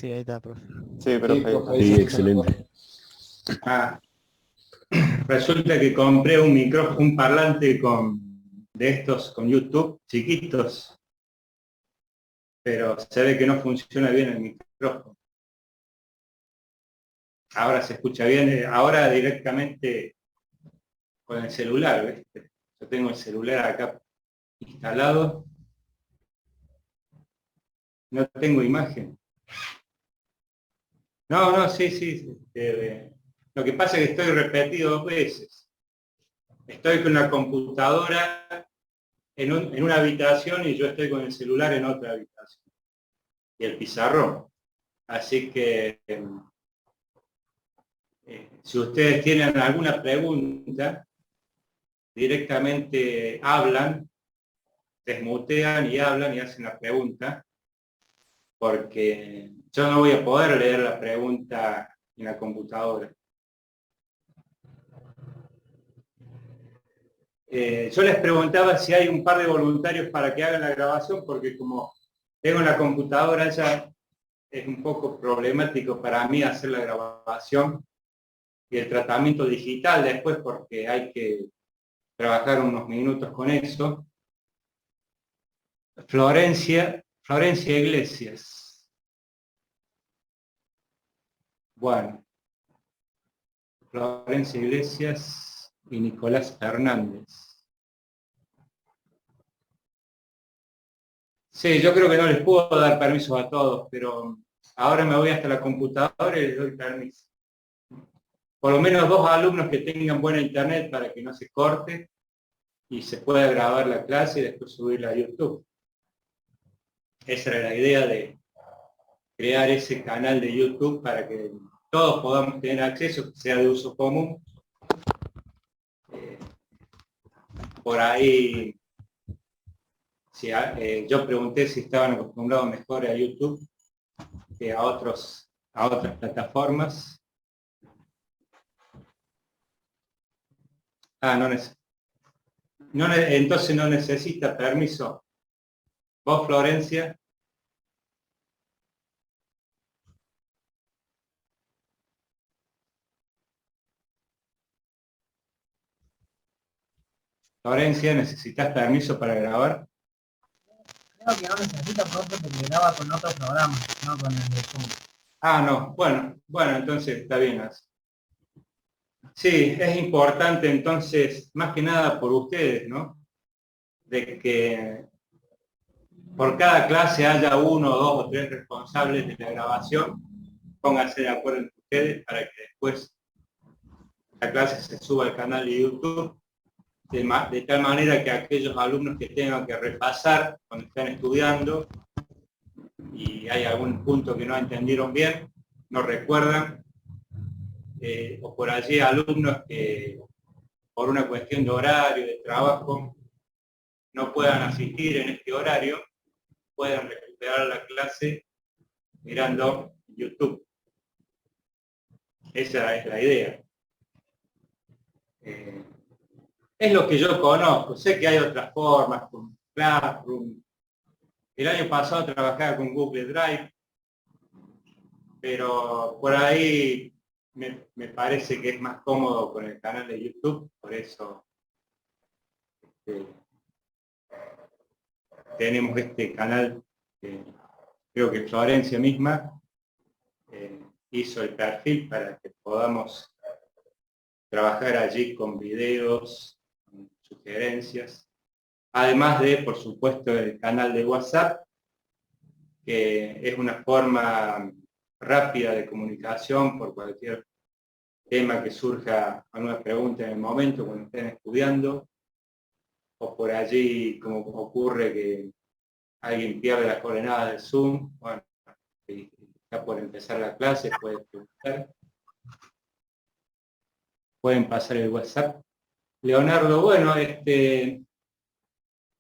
Sí, ahí está, profe. Sí, Sí, perfecto. profe, ahí Sí, se escucha mejor. excelente. Ah, resulta que compré un micrófono, un parlante de estos con YouTube, chiquitos, pero se ve que no funciona bien el micrófono. Ahora se escucha bien, ahora directamente con el celular, ¿viste? Yo tengo el celular acá instalado, no tengo imagen. No, no, sí, sí. Lo que pasa es que estoy repetido 2 veces. Estoy con una computadora en una habitación y yo estoy con el celular en otra habitación. Y el pizarrón. Así que si ustedes tienen alguna pregunta, directamente hablan, desmutean y hablan y hacen la pregunta, porque yo no voy a poder leer la pregunta en la computadora. Yo les preguntaba si hay un par de voluntarios para que hagan la grabación, porque como tengo la computadora ya es un poco problemático para mí hacer la grabación y el tratamiento digital después, porque hay que trabajar unos minutos con eso. Florencia Iglesias. Bueno, Florencia Iglesias y Nicolás Hernández. Sí, yo creo que no les puedo dar permiso a todos, pero ahora me voy hasta la computadora y les doy permiso. Por lo menos 2 alumnos que tengan buena internet para que no se corte y se pueda grabar la clase y después subirla a YouTube. Esa era la idea de crear ese canal de YouTube para que todos podamos tener acceso, que sea de uso común. Por ahí, yo pregunté si estaban acostumbrados mejor a YouTube que a otras plataformas. Ah, entonces no necesita permiso. ¿Vos, Florencia? Florencia, ¿necesitas permiso para grabar? Creo que no necesita, profe, porque graba con otro programa, no con el de Zoom. Ah, no. Bueno, entonces está bien así. Sí, es importante entonces, más que nada por ustedes, ¿no? De que por cada clase haya 1, 2 o 3 responsables de la grabación. Pónganse de acuerdo entre ustedes para que después la clase se suba al canal de YouTube, de tal manera que aquellos alumnos que tengan que repasar cuando están estudiando y hay algún punto que no entendieron bien, no recuerdan, o por allí alumnos que por una cuestión de horario, de trabajo, no puedan asistir en este horario, puedan recuperar la clase mirando YouTube. Esa es la idea. Es lo que yo conozco. Sé que hay otras formas, con Classroom. El año pasado trabajaba con Google Drive, pero por ahí me parece que es más cómodo con el canal de YouTube, por eso tenemos este canal. Creo que Florencia misma hizo el perfil para que podamos trabajar allí con videos, con sugerencias, además de, por supuesto, el canal de WhatsApp, que es una forma rápida de comunicación por cualquier tema que surja, alguna pregunta en el momento cuando estén estudiando, o por allí, como ocurre que alguien pierde las coordenadas del Zoom, bueno, está por empezar la clase, puede preguntar, pueden pasar el WhatsApp. Leonardo, bueno,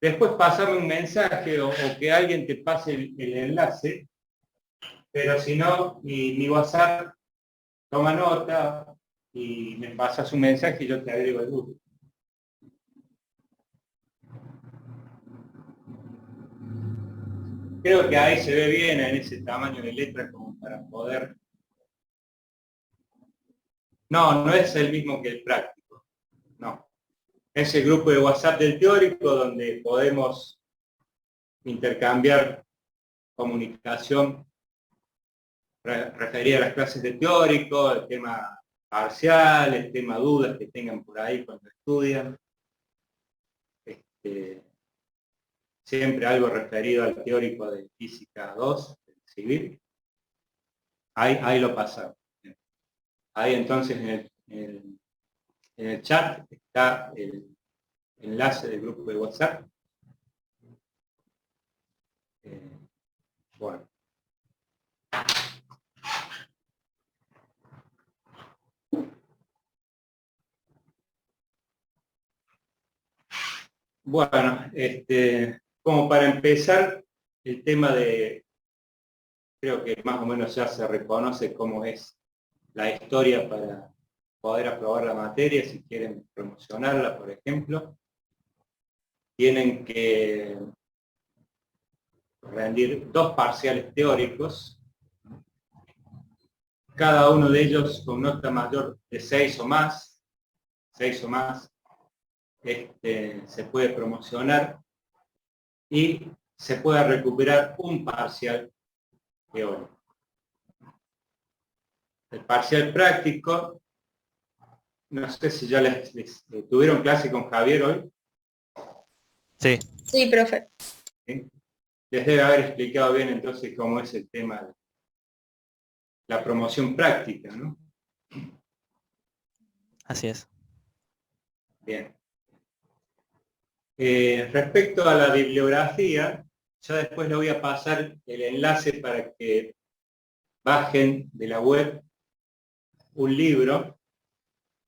después pasame un mensaje o que alguien te pase el enlace, pero si no, mi WhatsApp, toma nota y me pasas un mensaje y yo te agrego el grupo. Creo que ahí se ve bien en ese tamaño de letra como para poder... No, no es el mismo que el práctico, no. Es el grupo de WhatsApp del teórico donde podemos intercambiar comunicación referida a las clases de teórico, el tema parcial, el tema dudas que tengan por ahí cuando estudian. Siempre algo referido al teórico de física 2, civil. Ahí lo pasamos. Ahí entonces en el chat está el enlace del grupo de WhatsApp. Bueno. Bueno, como para empezar, el tema de, creo que más o menos ya se reconoce cómo es la historia para poder aprobar la materia, si quieren promocionarla, por ejemplo. Tienen que rendir 2 parciales teóricos, cada uno de ellos con nota mayor de 6 o más, se puede promocionar y se puede recuperar un parcial teórico. El parcial práctico, no sé si ya les tuvieron clase con Javier hoy. Sí. Sí, profe. ¿Sí? Les debe haber explicado bien entonces cómo es el tema de la promoción práctica, ¿no? Así es. Bien. Respecto a la bibliografía, ya después le voy a pasar el enlace para que bajen de la web un libro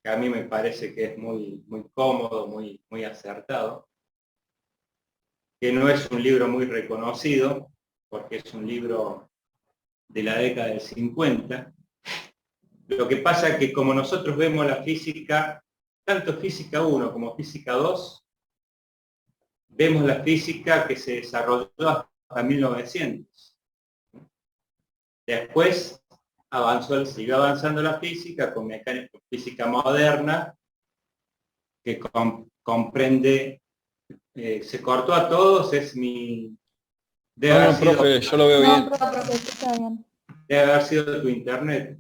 que a mí me parece que es muy, muy cómodo, muy, muy acertado, que no es un libro muy reconocido, porque es un libro de la década del 50. Lo que pasa es que como nosotros vemos la física, tanto física 1 como física 2, vemos la física que se desarrolló hasta 1900. Después siguió avanzando la física con física moderna, que comprende, se cortó a todos, No, profe, yo lo veo bien. No, profe, está bien. Debe haber sido tu internet.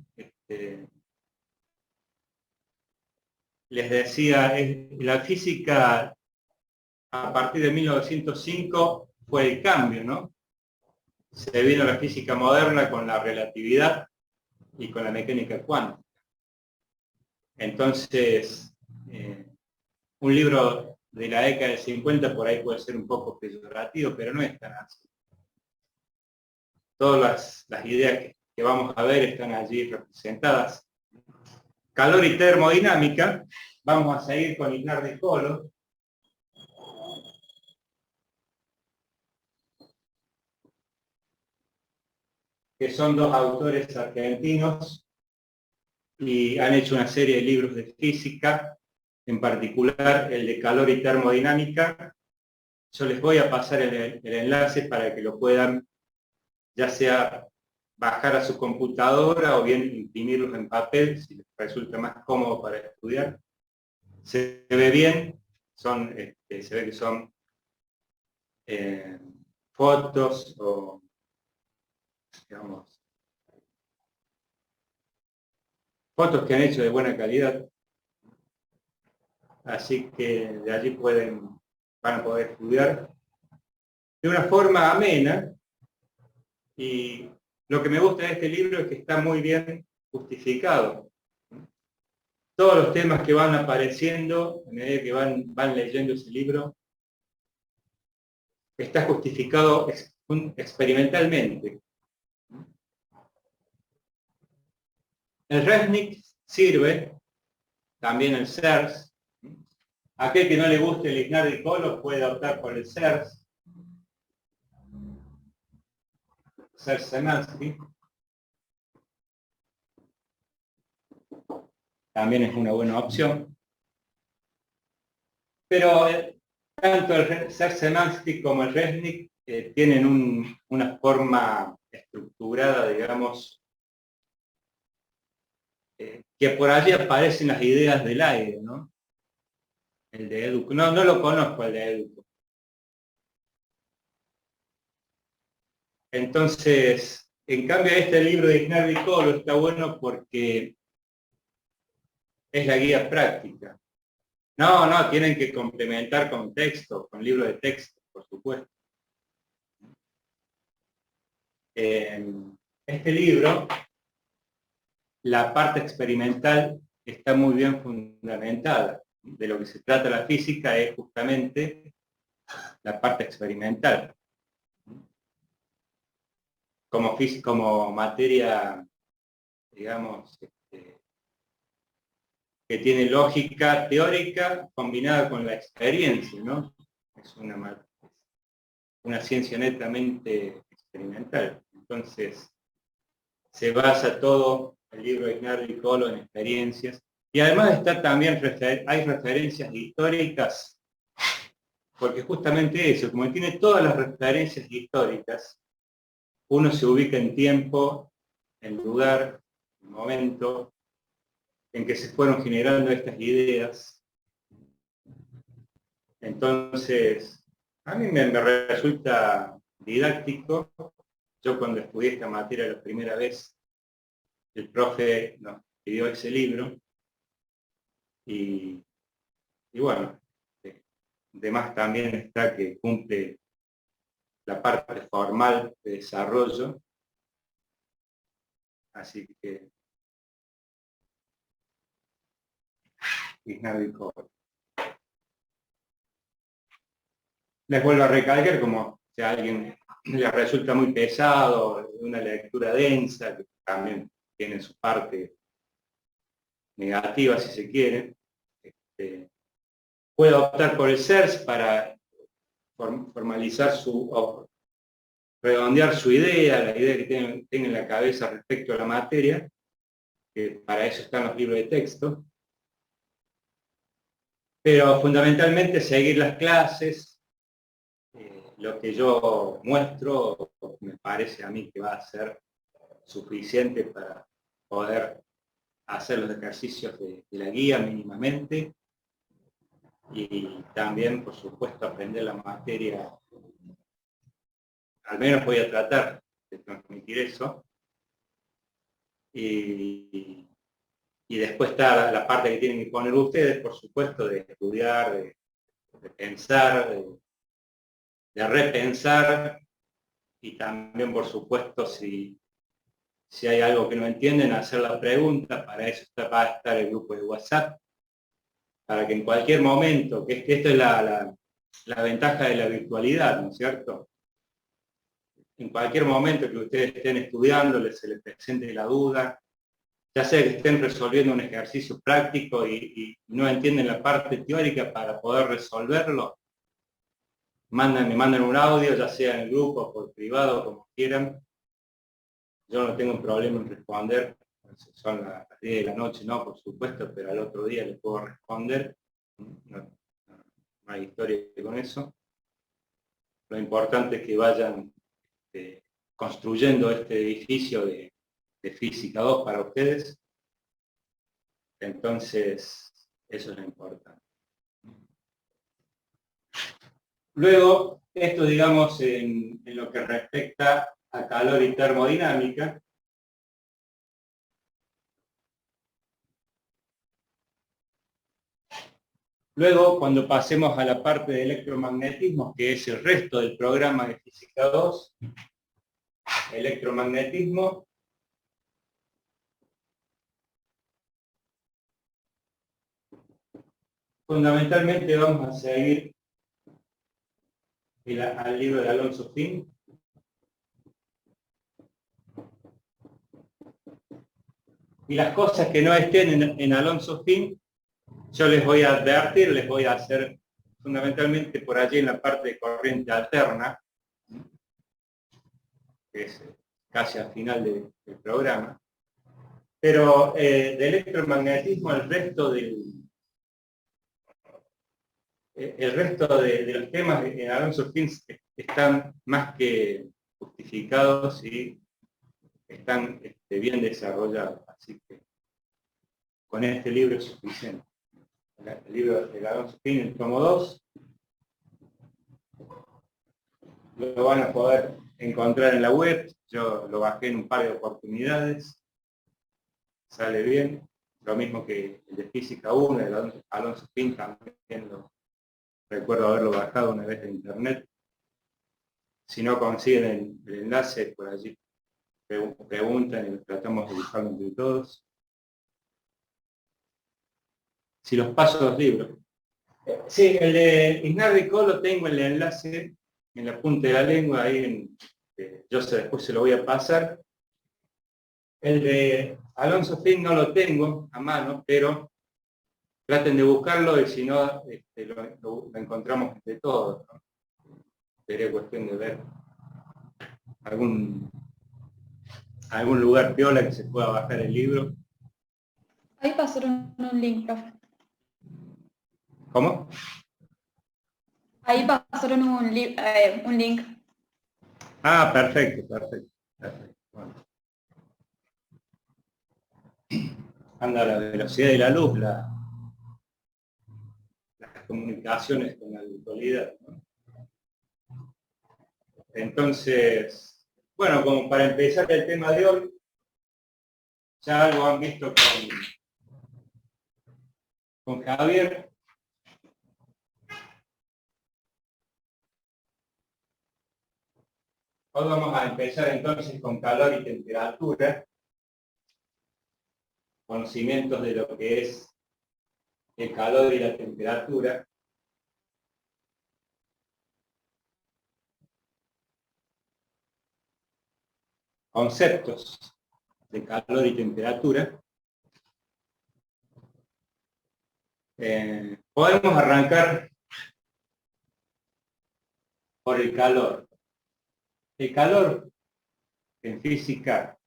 Les decía, la física a partir de 1905 fue el cambio, ¿no? Se vino la física moderna con la relatividad y con la mecánica cuántica. Entonces, un libro de la década del 50 por ahí puede ser un poco peyorativo, pero no es tan así. Todas las ideas que vamos a ver están allí representadas. Calor y termodinámica, vamos a seguir con Ignardi Polo. Que son 2 autores argentinos y han hecho una serie de libros de física, en particular el de calor y termodinámica. Yo les voy a pasar el enlace para que lo puedan, ya sea bajar a su computadora o bien imprimirlos en papel, si les resulta más cómodo para estudiar. Se ve bien, se ve que son fotos o, digamos, fotos que han hecho de buena calidad, así que de allí van a poder estudiar de una forma amena. Y lo que me gusta de este libro es que está muy bien justificado. Todos los temas que van apareciendo, a medida que van leyendo ese libro, está justificado experimentalmente. El Resnick sirve, también el CERS. Aquel que no le guste el Ignardi Polo puede optar por el CERS. CERS-Semansky. También es una buena opción. Pero tanto el CERS-Semansky como el Resnick tienen una forma estructurada, digamos, que por allí aparecen las ideas del aire, ¿no? El de Educo. No, no lo conozco, el de Educo. Entonces, en cambio, este libro de Ignardi Colo está bueno porque es la guía práctica. No, no, tienen que complementar con texto, con libro de texto, por supuesto. Este libro, la parte experimental está muy bien fundamentada. De lo que se trata la física es justamente la parte experimental. Como materia, digamos, que tiene lógica teórica combinada con la experiencia, ¿no? Es una ciencia netamente experimental. Entonces, se basa todo el libro de Ignardi Colo en experiencias. Y además está también, hay referencias históricas, porque justamente eso, como tiene todas las referencias históricas, uno se ubica en tiempo, en lugar, en momento, en que se fueron generando estas ideas. Entonces, a mí me resulta didáctico. Yo cuando estudié esta materia la primera vez, el profe nos pidió ese libro y bueno, de más también está que cumple la parte formal de desarrollo, así que Ignardi Colo. Les vuelvo a recalcar, como si a alguien le resulta muy pesado, una lectura densa, que también tiene su parte negativa si se quiere, puede optar por el CERS para formalizar o redondear su idea, la idea que tenga en la cabeza respecto a la materia, que para eso están los libros de texto. Pero fundamentalmente seguir las clases, lo que yo muestro me parece a mí que va a ser suficiente para poder hacer los ejercicios de la guía mínimamente y también, por supuesto, aprender la materia. Al menos voy a tratar de transmitir eso. Y después está la parte que tienen que poner ustedes, por supuesto, de estudiar, de pensar, de repensar, y también, por supuesto, si hay algo que no entienden, hacer la pregunta. Para eso va a estar el grupo de WhatsApp, para que en cualquier momento, que esto es la ventaja de la virtualidad, ¿no es cierto? En cualquier momento que ustedes estén estudiando, se les presente la duda, ya sea que estén resolviendo un ejercicio práctico y no entienden la parte teórica para poder resolverlo, me mandan un audio, ya sea en el grupo, por privado, como quieran. Yo no tengo un problema en responder. Son las 10 de la noche, no, por supuesto, pero al otro día les puedo responder. No hay historia con eso. Lo importante es que vayan construyendo este edificio de Física 2 para ustedes. Entonces, eso es lo importante. Luego, esto digamos en lo que respecta a calor y termodinámica. Luego, cuando pasemos a la parte de electromagnetismo, que es el resto del programa de Física 2, electromagnetismo, fundamentalmente vamos a seguir al libro de Alonso Finn. Y las cosas que no estén en Alonso Finn, yo les voy a advertir, les voy a hacer fundamentalmente por allí en la parte de corriente alterna, que es casi al final del programa. Pero de electromagnetismo, el resto de los temas en Alonso Finn están más que justificados y están bien desarrollados. Así que con este libro es suficiente. El libro de Alonso Finn, el tomo 2, lo van a poder encontrar en la web. Yo lo bajé en un par de oportunidades, sale bien. Lo mismo que el de Física 1, el de Alonso Finn, también recuerdo haberlo bajado una vez de internet. Si no consiguen el enlace, por allí preguntan y tratamos de buscarlo entre todos. Si los paso los libros. Sí, el de Isnarrico lo tengo en el enlace en la punta de la lengua, ahí después se lo voy a pasar. El de Alonso Finn no lo tengo a mano, pero traten de buscarlo y si no, lo encontramos entre todos, ¿no? Sería cuestión de ver algún lugar piola que se pueda bajar el libro. Ahí pasaron un link, profe. ¿Cómo? Ahí pasaron un link. Ah, perfecto. Bueno. Anda a la velocidad de la luz, las comunicaciones con la virtualidad, ¿no? Entonces, bueno, como para empezar el tema de hoy, ya algo han visto con Javier. Hoy vamos a empezar entonces con calor y temperatura, conocimientos de lo que es el calor y la temperatura. Conceptos de calor y temperatura. Podemos arrancar por el calor. El calor en física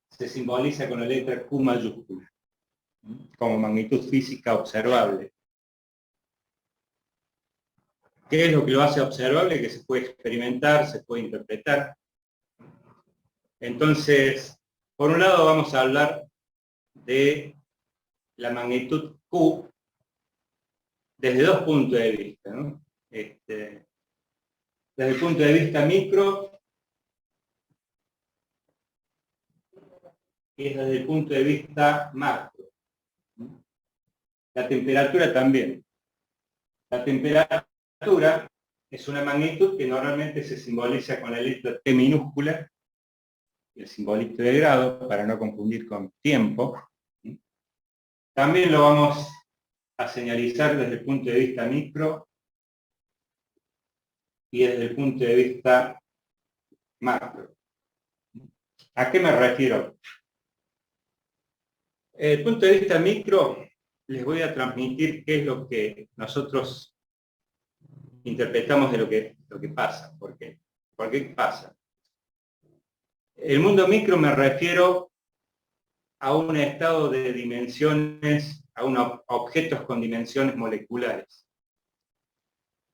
se simboliza con la letra Q mayúscula, como magnitud física observable. ¿Qué es lo que lo hace observable? Que se puede experimentar, se puede interpretar. Entonces, por un lado vamos a hablar de la magnitud Q desde dos puntos de vista, ¿no? Desde el punto de vista micro y desde el punto de vista macro. La temperatura también. La temperatura es una magnitud que normalmente se simboliza con la letra T minúscula, el simbolito de grado, para no confundir con tiempo. También lo vamos a señalizar desde el punto de vista micro y desde el punto de vista macro. ¿A qué me refiero? Desde el punto de vista micro, les voy a transmitir qué es lo que nosotros interpretamos de lo que pasa. ¿Por qué? ¿Por qué pasa? El mundo micro me refiero a un estado de dimensiones, a unos objetos con dimensiones moleculares.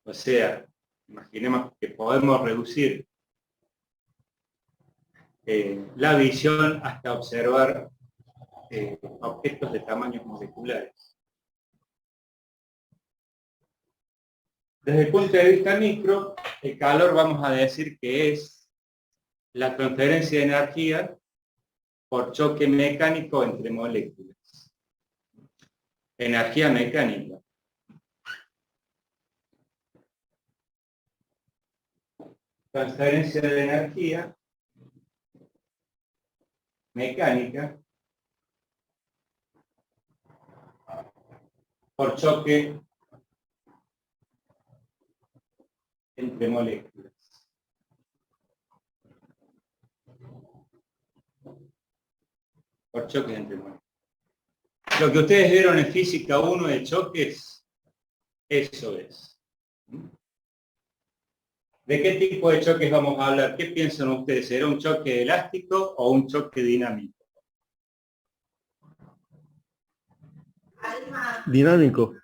O sea, imaginemos que podemos reducir la visión hasta observar objetos de tamaños moleculares. Desde el punto de vista micro, el calor vamos a decir que es la transferencia de energía por choque mecánico entre moléculas. Energía mecánica. Transferencia de energía mecánica por choque entre moléculas. Por choques entre moléculas. Lo que ustedes vieron en física 1 de choques, eso es. ¿De qué tipo de choques vamos a hablar? ¿Qué piensan ustedes? ¿Será un choque elástico o un choque dinámico? Dinámico.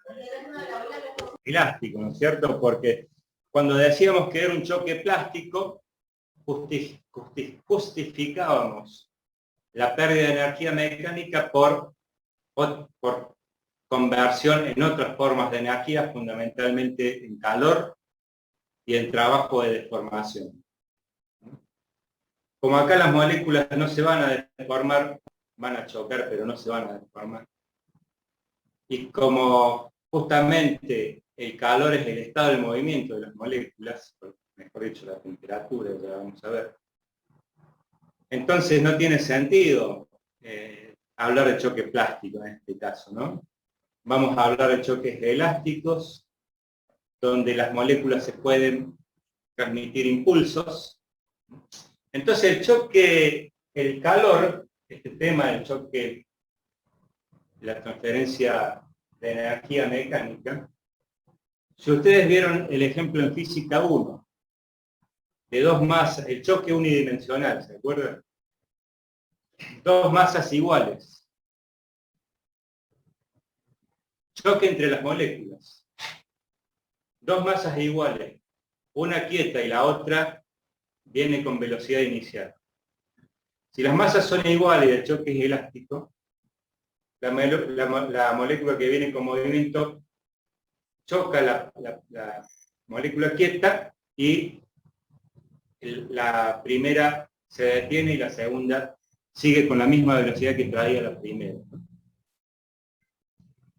Elástico, ¿no es cierto? Porque cuando decíamos que era un choque plástico, justificábamos la pérdida de energía mecánica por por conversión en otras formas de energía, fundamentalmente en calor y en trabajo de deformación. Como acá las moléculas no se van a deformar, van a chocar, pero no se van a deformar. Y como justamente el calor es el estado de movimiento de las moléculas, mejor dicho, la temperatura, ya vamos a ver. Entonces no tiene sentido hablar de choque plástico en este caso, ¿no? Vamos a hablar de choques elásticos, donde las moléculas se pueden transmitir impulsos. Entonces el choque, el calor, este tema del choque, la transferencia de energía mecánica, si ustedes vieron el ejemplo en física 1, de dos masas, el choque unidimensional, ¿se acuerdan? Dos masas iguales. Choque entre las moléculas. Dos masas iguales, una quieta y la otra viene con velocidad inicial. Si las masas son iguales y el choque es elástico, la molécula que viene con movimiento choca la molécula quieta y la primera se detiene y la segunda sigue con la misma velocidad que traía la primera.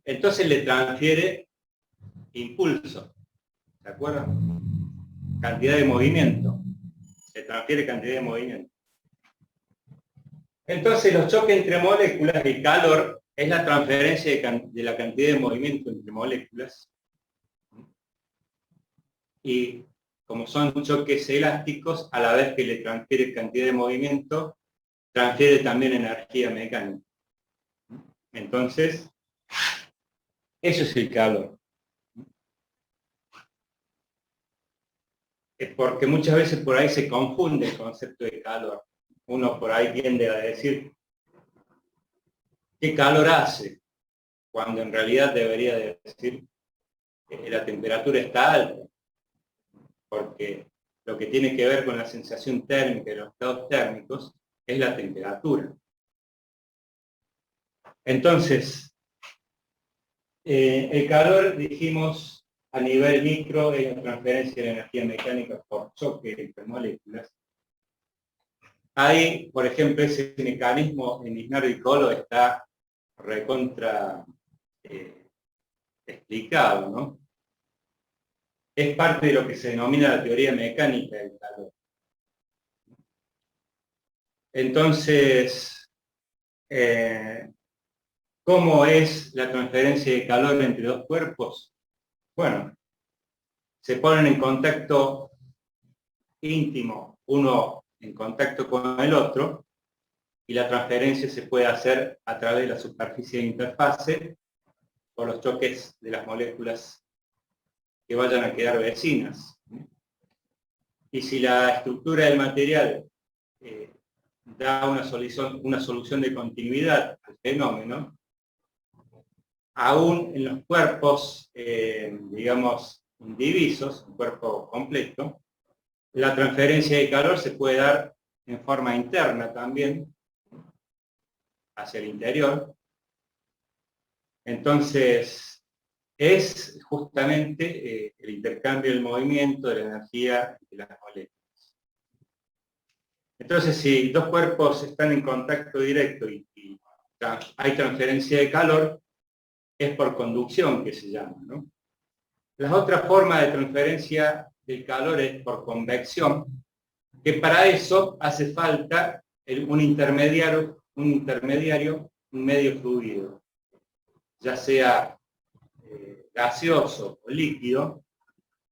Entonces le transfiere impulso, ¿se acuerdan? Cantidad de movimiento. Se transfiere cantidad de movimiento. Entonces los choques entre moléculas, el calor, es la transferencia de la cantidad de movimiento entre moléculas. Y como son choques elásticos, a la vez que le transfiere cantidad de movimiento, transfiere también energía mecánica. Entonces, eso es el calor. Es porque muchas veces por ahí se confunde el concepto de calor. Uno por ahí tiende a decir, ¿qué calor hace? Cuando en realidad debería de decir, la temperatura está alta. Porque lo que tiene que ver con la sensación térmica y los estados térmicos es la temperatura. Entonces, el calor, dijimos, a nivel micro es la transferencia de energía mecánica por choque entre moléculas. Ahí, por ejemplo, ese mecanismo en Isnardo y Colo está recontra explicado, ¿no? Es parte de lo que se denomina la teoría mecánica del calor. Entonces, ¿cómo es la transferencia de calor entre dos cuerpos? Bueno, se ponen en contacto íntimo, uno en contacto con el otro, y la transferencia se puede hacer a través de la superficie de interfase por los choques de las moléculas que vayan a quedar vecinas. Y si la estructura del material da una solución de continuidad al fenómeno, aún en los cuerpos, digamos, indivisos, un cuerpo completo, la transferencia de calor se puede dar en forma interna también, hacia el interior. Entonces, es justamente el intercambio del movimiento de la energía de las moléculas. Entonces, si dos cuerpos están en contacto directo y hay transferencia de calor, es por conducción que se llama, ¿no? La otra forma de transferencia del calor es por convección, que para eso hace falta un intermediario, un medio fluido, ya sea gaseoso o líquido,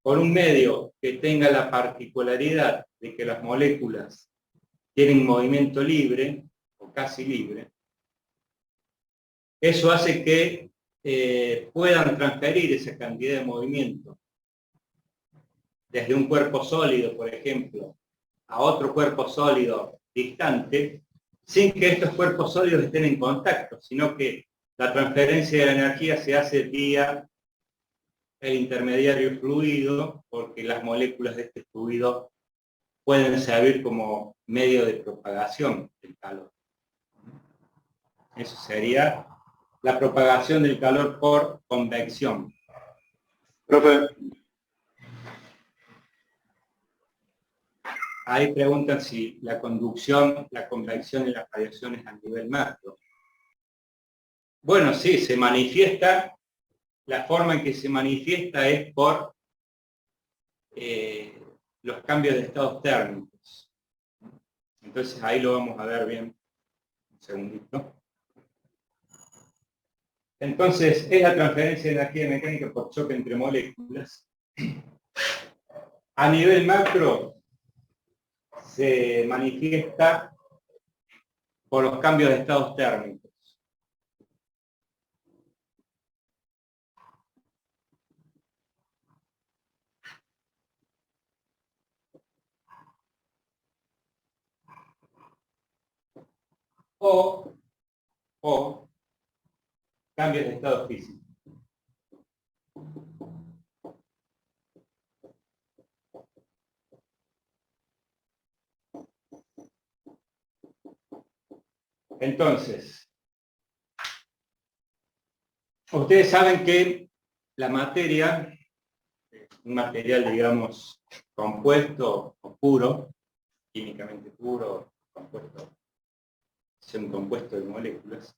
por un medio que tenga la particularidad de que las moléculas tienen movimiento libre, o casi libre. Eso hace que puedan transferir esa cantidad de movimiento desde un cuerpo sólido, por ejemplo, a otro cuerpo sólido distante, sin que estos cuerpos sólidos estén en contacto, sino que la transferencia de la energía se hace vía el intermediario fluido, porque las moléculas de este fluido pueden servir como medio de propagación del calor. Eso sería la propagación del calor por convección. Profe, Ahí preguntan si la conducción, la convección y las radiaciones a nivel macro. Bueno, sí, se manifiesta, la forma en que se manifiesta es por los cambios de estados térmicos. Entonces ahí lo vamos a ver bien. Un segundito. Entonces, es la transferencia de energía mecánica por choque entre moléculas. A nivel macro, se manifiesta por los cambios de estados térmicos. O cambios de estado físico. Entonces, ustedes saben que la materia, un material, digamos, compuesto o puro, químicamente puro, compuesto, es un compuesto de moléculas,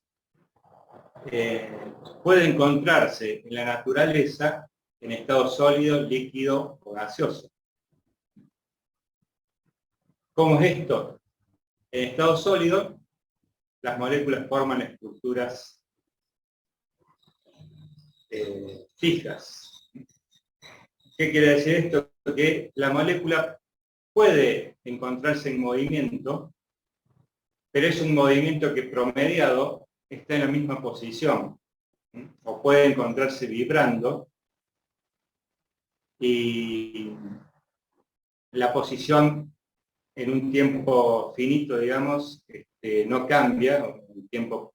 puede encontrarse en la naturaleza en estado sólido, líquido o gaseoso. ¿Cómo es esto? En estado sólido, las moléculas forman estructuras fijas. ¿Qué quiere decir esto? Que la molécula puede encontrarse en movimiento, pero es un movimiento que promediado está en la misma posición, o puede encontrarse vibrando, y la posición en un tiempo finito, digamos, no cambia, un tiempo,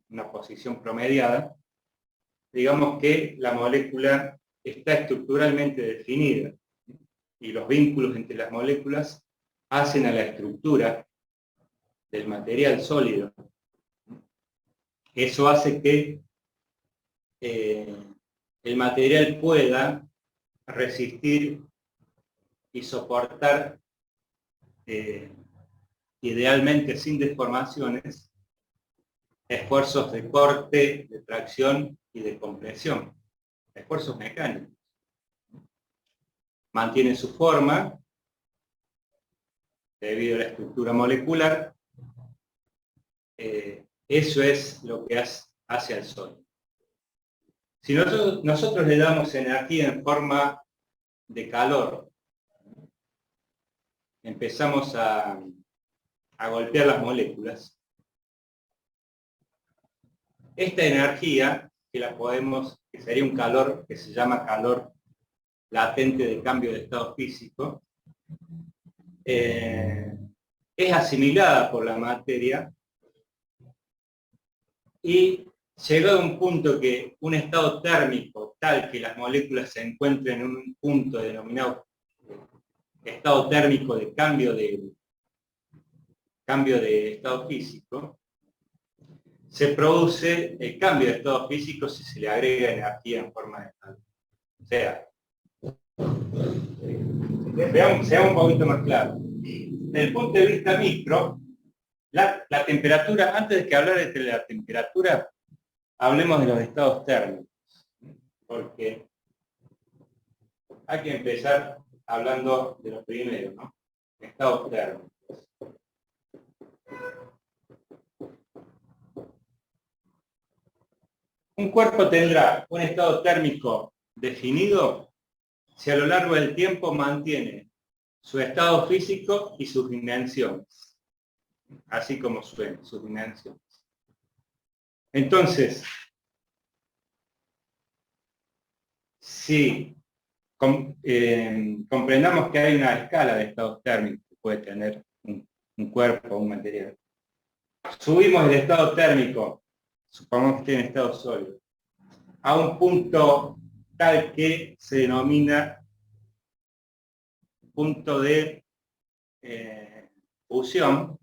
una posición promediada. Digamos que la molécula está estructuralmente definida y los vínculos entre las moléculas hacen a la estructura del material sólido. Eso hace que el material pueda resistir y soportar, idealmente sin deformaciones, esfuerzos de corte, de tracción y de compresión, esfuerzos mecánicos. Mantiene su forma debido a la estructura molecular. Eso es lo que hace al Sol. Si nosotros le damos energía en forma de calor, empezamos a golpear las moléculas, esta energía, que sería un calor que se llama calor latente de cambio de estado físico, es asimilada por la materia y llegado a un punto que un estado térmico tal que las moléculas se encuentren en un punto denominado estado térmico de cambio de estado físico, se produce el cambio de estado físico si se le agrega energía en forma de calor. O sea, seamos un poquito más claro. Desde el punto de vista micro, la temperatura, antes de que hablar de la temperatura, hablemos de los estados térmicos, porque hay que empezar hablando de lo primero, ¿no? Estados térmicos. Un cuerpo tendrá un estado térmico definido si a lo largo del tiempo mantiene su estado físico y sus dimensiones, así como sus dimensiones. Entonces, si comprendamos que hay una escala de estados térmicos que puede tener un cuerpo o un material, subimos el estado térmico, supongamos que tiene estado sólido, a un punto tal que se denomina punto de fusión.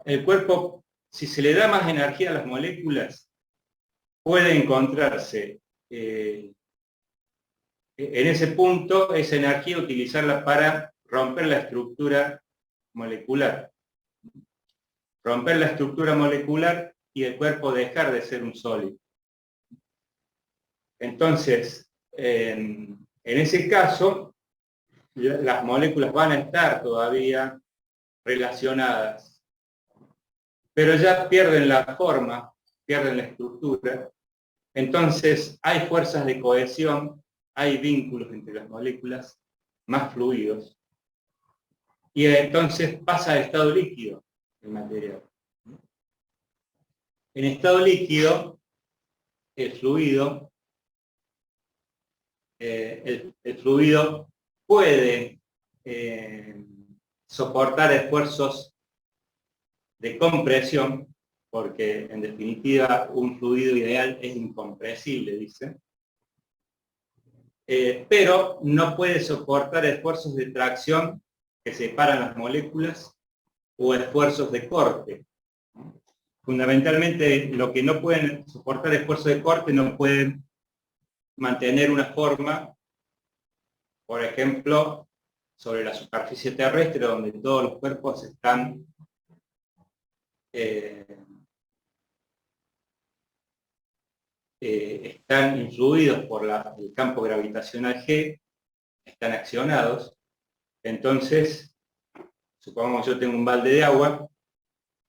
El cuerpo, si se le da más energía a las moléculas, puede encontrarse en ese punto, esa energía utilizarla para romper la estructura molecular. Romper la estructura molecular y el cuerpo dejar de ser un sólido. Entonces, en ese caso, las moléculas van a estar todavía relacionadas, pero ya pierden la forma, pierden la estructura. Entonces, hay fuerzas de cohesión, hay vínculos entre las moléculas, más fluidos, y entonces pasa a estado líquido el material. En estado líquido, el fluido puede soportar esfuerzos de compresión, porque en definitiva un fluido ideal es incompresible, dice, pero no puede soportar esfuerzos de tracción que separan las moléculas o esfuerzos de corte. Fundamentalmente, lo que no pueden soportar esfuerzos de corte no pueden mantener una forma, por ejemplo, sobre la superficie terrestre, donde todos los cuerpos están influidos por el campo gravitacional G, están accionados. Entonces, supongamos yo tengo un balde de agua,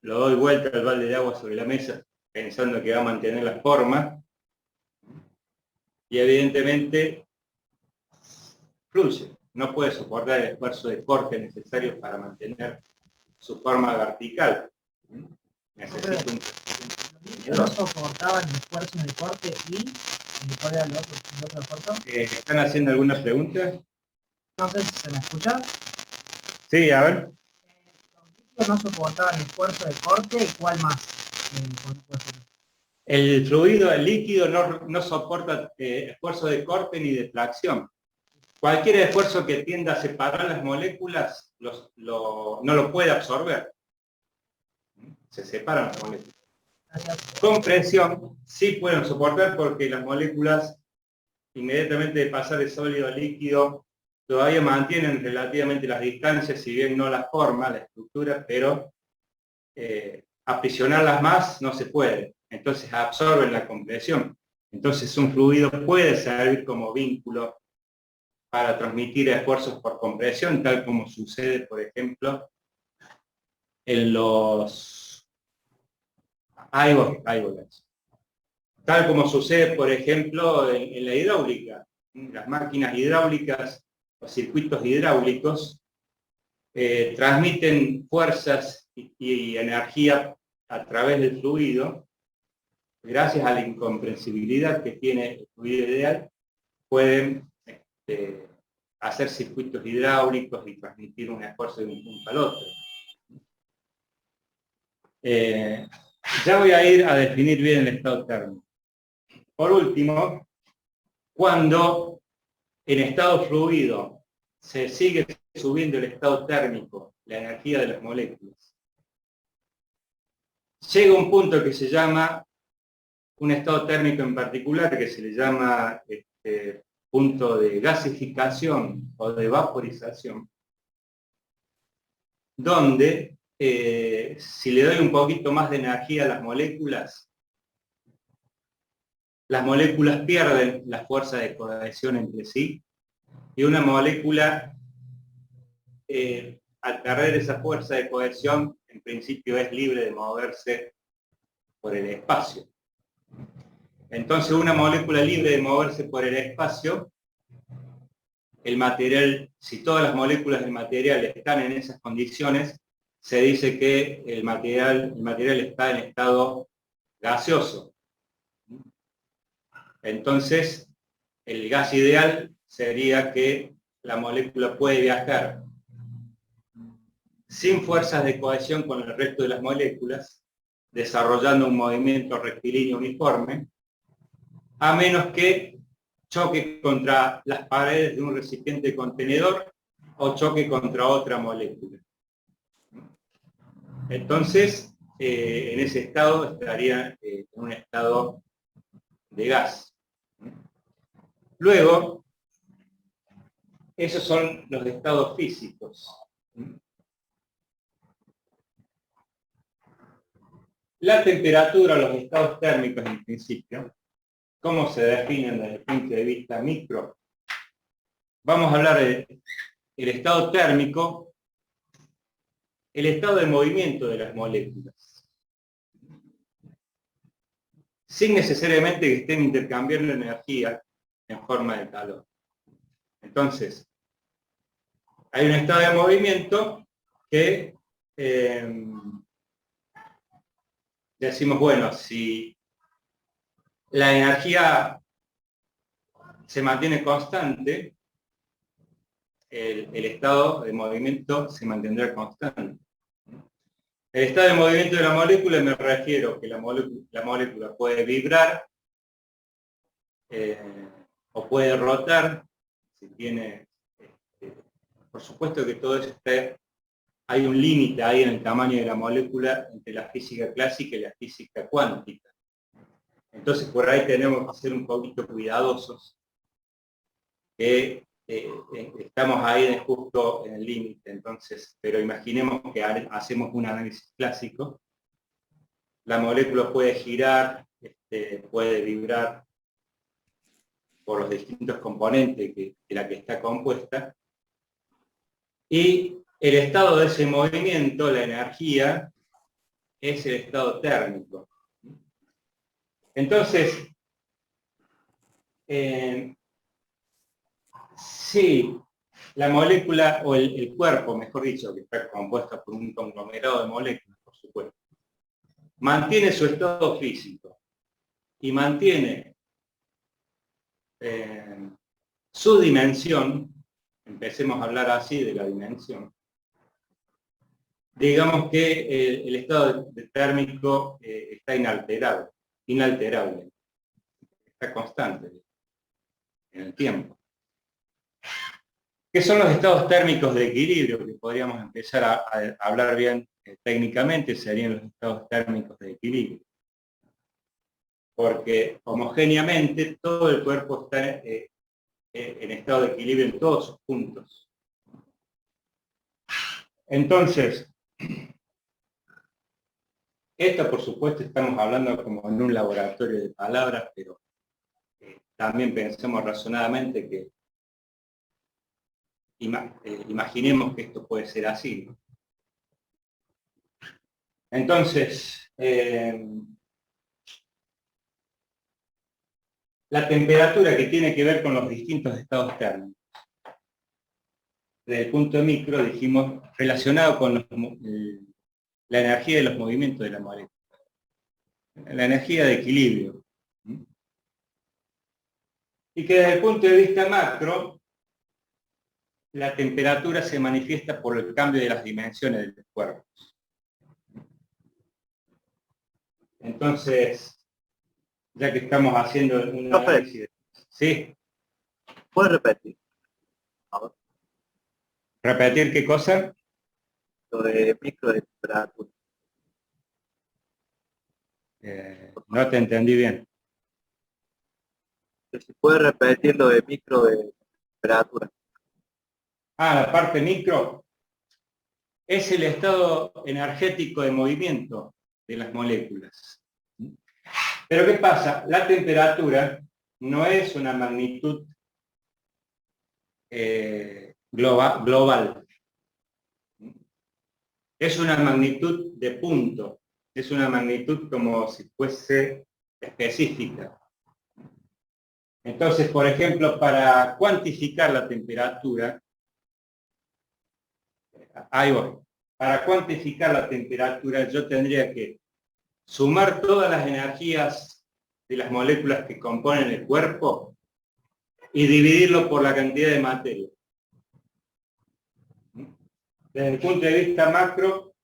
lo doy vuelta al balde de agua sobre la mesa, pensando que va a mantener la forma, y evidentemente fluye. No puede soportar el esfuerzo de corte necesario para mantener su forma vertical. Necesito no soportaban esfuerzos de corte y ¿cuál era el otro esfuerzo? ¿Están haciendo alguna pregunta? No sé si se me escucha. Sí, a ver. Los líquidos no soportaban esfuerzo de corte, ¿y cuál más? El fluido, el líquido no soporta esfuerzo de corte ni de tracción. Cualquier esfuerzo que tienda a separar las moléculas no lo puede absorber. Se separan las moléculas. Compresión sí pueden soportar, porque las moléculas, inmediatamente de pasar de sólido a líquido, todavía mantienen relativamente las distancias, si bien no la forma, la estructura, pero aprisionarlas más no se puede. Entonces absorben la compresión. Entonces un fluido puede servir como vínculo para transmitir esfuerzos por compresión, tal como sucede, por ejemplo, en los iBox. Tal como sucede, por ejemplo, en la hidráulica. Las máquinas hidráulicas, los circuitos hidráulicos, transmiten fuerzas y energía a través del fluido. Gracias a la incomprensibilidad que tiene el fluido ideal, pueden hacer circuitos hidráulicos y transmitir un esfuerzo de un punto al otro. Ya voy a ir a definir bien el estado térmico. Por último, cuando en estado fluido se sigue subiendo el estado térmico, la energía de las moléculas, llega un punto que se llama, un estado térmico en particular, que se le llama punto de gasificación o de vaporización, donde si le doy un poquito más de energía a las moléculas pierden la fuerza de cohesión entre sí, y una molécula, al perder esa fuerza de cohesión, en principio es libre de moverse por el espacio. Entonces, una molécula libre de moverse por el espacio, el material, si todas las moléculas del material están en esas condiciones, se dice que el material está en estado gaseoso. Entonces, el gas ideal sería que la molécula puede viajar sin fuerzas de cohesión con el resto de las moléculas, desarrollando un movimiento rectilíneo uniforme, a menos que choque contra las paredes de un recipiente contenedor o choque contra otra molécula. Entonces, en ese estado estaría en un estado de gas. Luego, esos son los estados físicos. La temperatura, los estados térmicos en principio, ¿cómo se definen desde el punto de vista micro? Vamos a hablar del estado térmico, el estado de movimiento de las moléculas, sin necesariamente que estén intercambiando energía en forma de calor. Entonces, hay un estado de movimiento que decimos, bueno, si la energía se mantiene constante, el estado de movimiento se mantendrá constante. El estado de movimiento de la molécula, me refiero que la molécula puede vibrar o puede rotar, si tiene, por supuesto que todo eso hay un límite ahí en el tamaño de la molécula entre la física clásica y la física cuántica. Entonces por ahí tenemos que ser un poquito cuidadosos, que estamos ahí justo en el límite. Entonces, pero imaginemos que hacemos un análisis clásico, la molécula puede girar, puede vibrar por los distintos componentes de la que está compuesta, y el estado de ese movimiento, la energía, es el estado térmico. Entonces, si la molécula, o el cuerpo, mejor dicho, que está compuesto por un conglomerado de moléculas, por supuesto, mantiene su estado físico y mantiene su dimensión, empecemos a hablar así de la dimensión, digamos que el estado térmico está inalterable, está constante en el tiempo. ¿Qué son los estados térmicos de equilibrio? Que podríamos empezar a hablar bien técnicamente, serían los estados térmicos de equilibrio. Porque homogéneamente todo el cuerpo está en estado de equilibrio en todos sus puntos. Entonces, esto por supuesto estamos hablando como en un laboratorio de palabras, pero también pensemos razonadamente que imaginemos que esto puede ser así, ¿no? Entonces, la temperatura, que tiene que ver con los distintos estados térmicos. Desde el punto micro, dijimos, relacionado con la energía de los movimientos de la molécula. La energía de equilibrio. Y que desde el punto de vista macro, la temperatura se manifiesta por el cambio de las dimensiones de los cuerpos. Entonces, ya que estamos haciendo un análisis... ¿Sí? ¿Puedes repetir? A ver, ¿Repetir qué cosa? lo de micro de temperatura. No te entendí bien. Que si puedes repetir lo de micro de temperatura. La parte micro es el estado energético de movimiento de las moléculas. Pero ¿qué pasa? La temperatura no es una magnitud global. Es una magnitud de punto. Es una magnitud como si fuese específica. Entonces, por ejemplo, para cuantificar la temperatura, ahí voy. Para cuantificar la temperatura yo tendría que sumar todas las energías de las moléculas que componen el cuerpo y dividirlo por la cantidad de materia. Desde el punto de vista macro,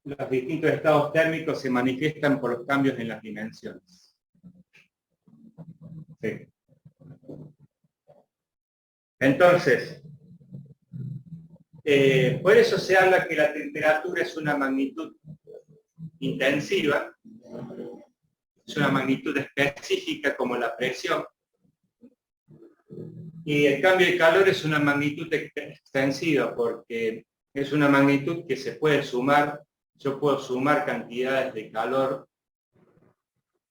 los distintos estados térmicos se manifiestan por los cambios en las dimensiones. Sí. Entonces, por eso se habla que la temperatura es una magnitud intensiva, es una magnitud específica como la presión. Y el cambio de calor es una magnitud extensiva porque es una magnitud que se puede sumar. Yo puedo sumar cantidades de calor,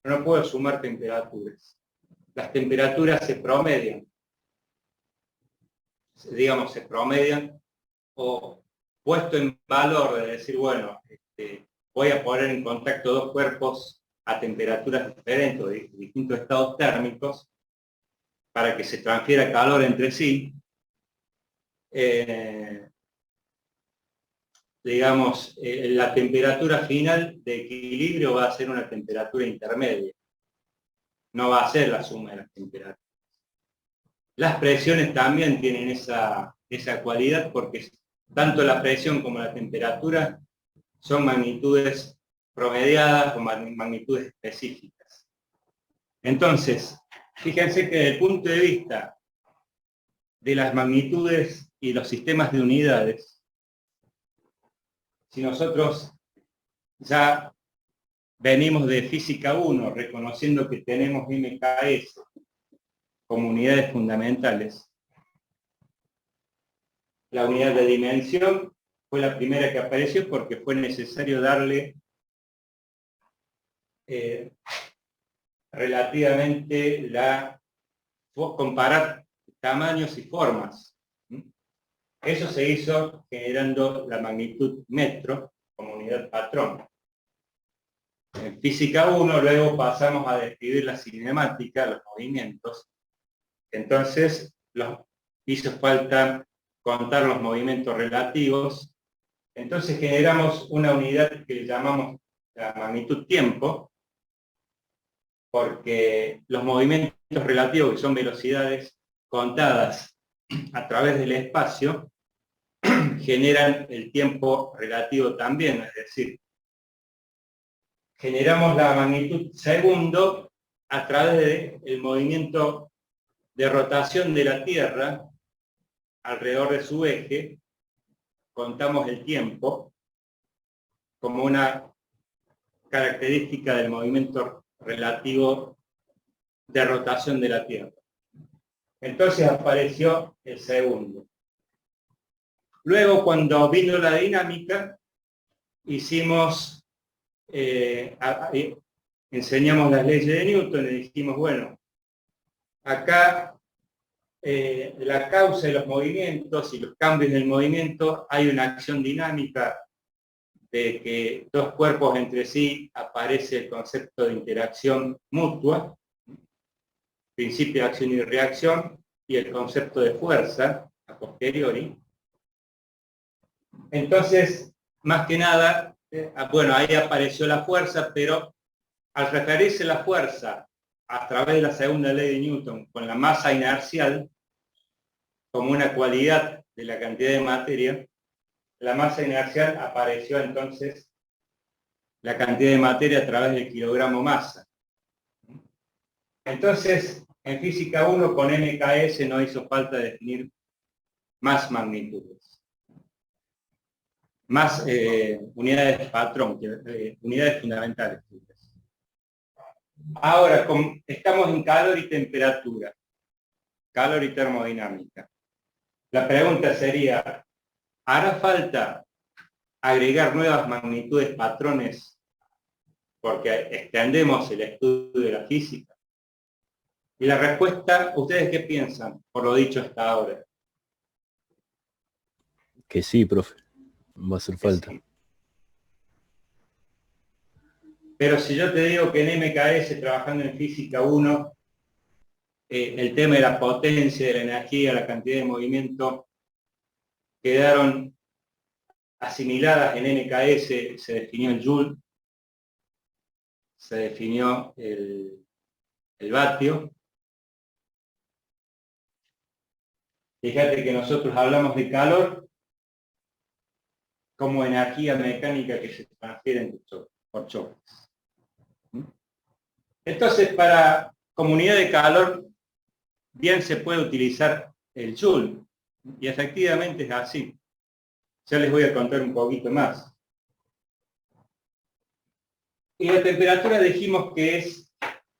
pero no puedo sumar temperaturas. Las temperaturas se promedian. Digamos, se promedian o puesto en valor de decir, bueno, voy a poner en contacto dos cuerpos a temperaturas diferentes o de distintos estados térmicos para que se transfiera calor entre sí. Digamos, la temperatura final de equilibrio va a ser una temperatura intermedia. No va a ser la suma de las temperaturas. Las presiones también tienen esa cualidad porque tanto la presión como la temperatura son magnitudes promediadas o magnitudes específicas. Entonces, fíjense que desde el punto de vista de las magnitudes y los sistemas de unidades, si nosotros ya venimos de física 1 reconociendo que tenemos MKS como unidades fundamentales, la unidad de dimensión fue la primera que apareció porque fue necesario darle relativamente comparar tamaños y formas. Eso se hizo generando la magnitud metro como unidad patrón. En física 1 luego pasamos a describir la cinemática, los movimientos. Entonces hizo falta contar los movimientos relativos. Entonces generamos una unidad que llamamos la magnitud tiempo, porque los movimientos relativos, que son velocidades contadas a través del espacio, generan el tiempo relativo también, es decir, generamos la magnitud segundo a través del movimiento de rotación de la Tierra alrededor de su eje, contamos el tiempo como una característica del movimiento relativo de rotación de la Tierra. Entonces apareció el segundo. Luego, cuando vino la dinámica, enseñamos las leyes de Newton y dijimos, bueno, acá la causa de los movimientos y los cambios del movimiento, hay una acción dinámica de que dos cuerpos entre sí aparece el concepto de interacción mutua, principio de acción y reacción, y el concepto de fuerza a posteriori. Entonces, más que nada, bueno, ahí apareció la fuerza, pero al referirse la fuerza a través de la segunda ley de Newton con la masa inercial, como una cualidad de la cantidad de materia, la masa inercial apareció entonces la cantidad de materia a través del kilogramo masa. Entonces, en física 1 con MKS no hizo falta definir más magnitudes, más unidades patrón, unidades fundamentales. Ahora, estamos en calor y temperatura, calor y termodinámica. La pregunta sería, ¿hará falta agregar nuevas magnitudes patrones porque extendemos el estudio de la física? Y la respuesta, ¿ustedes qué piensan por lo dicho hasta ahora? Que sí, profe, va a hacer falta. Sí. Pero si yo te digo que en MKS, trabajando en física 1, el tema de la potencia, de la energía, la cantidad de movimiento, quedaron asimiladas en MKS, se definió el Joule, se definió el vatio. Fíjate que nosotros hablamos de calor como energía mecánica que se transfiere por choques. Entonces, para comunidad de calor, bien se puede utilizar el Joule, y efectivamente es así. Ya les voy a contar un poquito más. Y la temperatura dijimos que es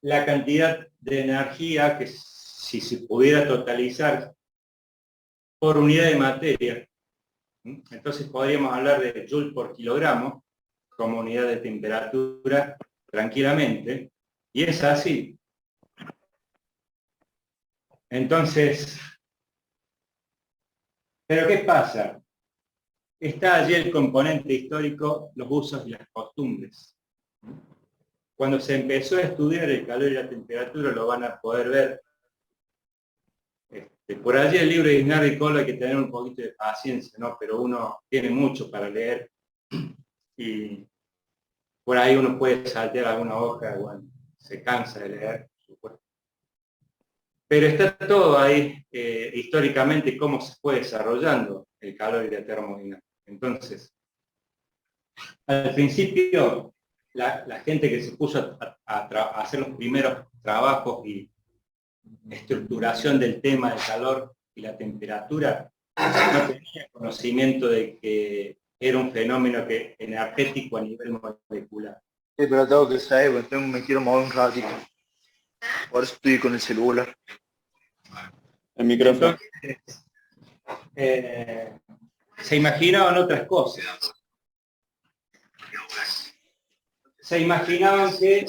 la cantidad de energía que si se pudiera totalizar por unidad de materia. Entonces podríamos hablar de joule por kilogramo como unidad de temperatura tranquilamente. Y es así. Entonces, ¿pero qué pasa? Está allí el componente histórico, los usos y las costumbres. Cuando se empezó a estudiar el calor y la temperatura, lo van a poder ver. Por allí el libro de Ignardi Colo hay que tener un poquito de paciencia, ¿no? Pero uno tiene mucho para leer y por ahí uno puede saltear alguna hoja, bueno, se cansa de leer, por supuesto. Pero está todo ahí, históricamente, cómo se fue desarrollando el calor y la termodinámica. Entonces, al principio, la gente que se puso a hacer los primeros trabajos y estructuración del tema del calor y la temperatura, no tenía conocimiento de que era un fenómeno energético a nivel molecular. Sí, pero tengo que saber, porque me quiero mover un ratito. Por eso estoy con el celular. El micrófono. Entonces, se imaginaban otras cosas. Se imaginaban que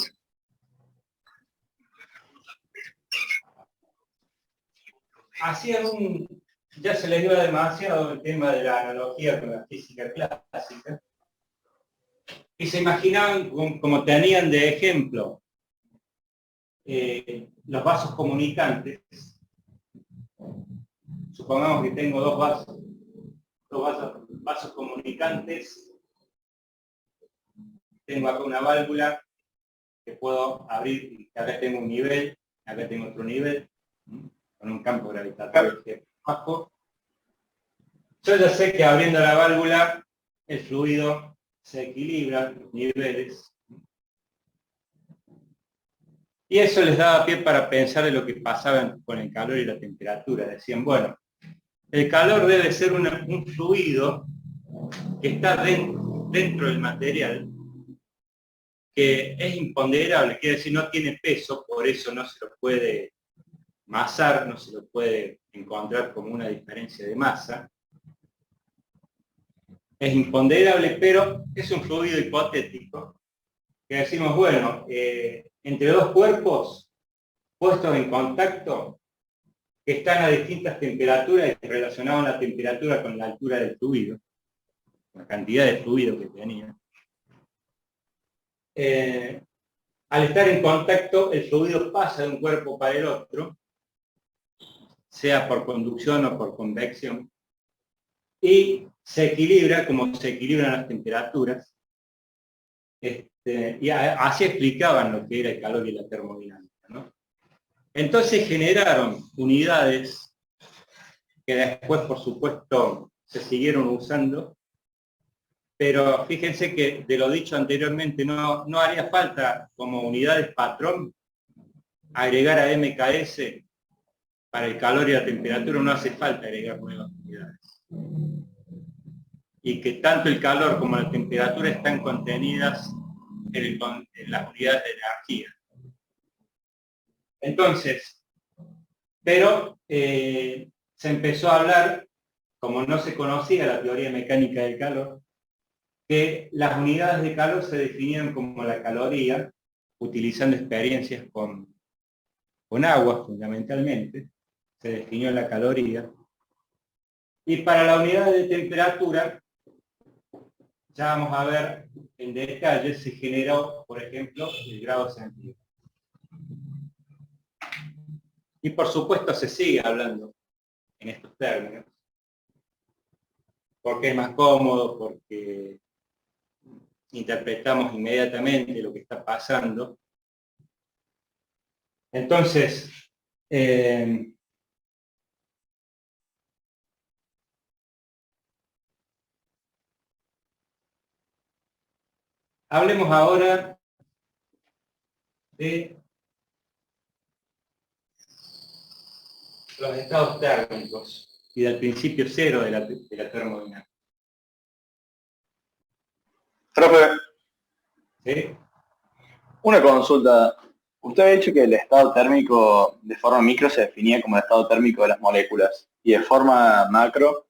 ya se les iba demasiado el tema de la analogía con la física clásica, y se imaginaban como tenían de ejemplo los vasos comunicantes. Supongamos que tengo dos vasos comunicantes. Tengo acá una válvula que puedo abrir, y acá tengo un nivel, acá tengo otro nivel, con un campo gravitatorio bajo. Yo ya sé que abriendo la válvula el fluido se equilibra, los niveles. Y eso les daba pie para pensar en lo que pasaba con el calor y la temperatura. Decían, bueno, el calor debe ser un fluido que está dentro del material, que es imponderable, quiere decir no tiene peso, por eso no se lo puede masar, no se lo puede encontrar como una diferencia de masa. Es imponderable, pero es un fluido hipotético, que decimos, bueno, entre dos cuerpos puestos en contacto, que están a distintas temperaturas y relacionaban la temperatura con la altura del fluido, la cantidad de fluido que tenía. Al estar en contacto, el fluido pasa de un cuerpo para el otro, sea por conducción o por convección, y se equilibra como se equilibran las temperaturas. Y así explicaban lo que era el calor y la termodinámica, ¿no? Entonces generaron unidades que después, por supuesto, se siguieron usando, pero fíjense que de lo dicho anteriormente no haría falta como unidades patrón agregar a MKS para el calor y la temperatura, no hace falta agregar nuevas unidades. Y que tanto el calor como la temperatura están contenidas en las unidades de energía. Entonces, pero se empezó a hablar, como no se conocía la teoría mecánica del calor, que las unidades de calor se definían como la caloría, utilizando experiencias con agua fundamentalmente, se definió la caloría. Y para la unidad de temperatura, ya vamos a ver en detalle, se generó, por ejemplo, el grado centígrado. Y por supuesto se sigue hablando en estos términos, porque es más cómodo, porque interpretamos inmediatamente lo que está pasando. Entonces, hablemos ahora de los estados térmicos y del principio cero de la termodinámica. Profe, ¿Sí? Una consulta. Usted ha dicho que el estado térmico de forma micro se definía como el estado térmico de las moléculas y de forma macro.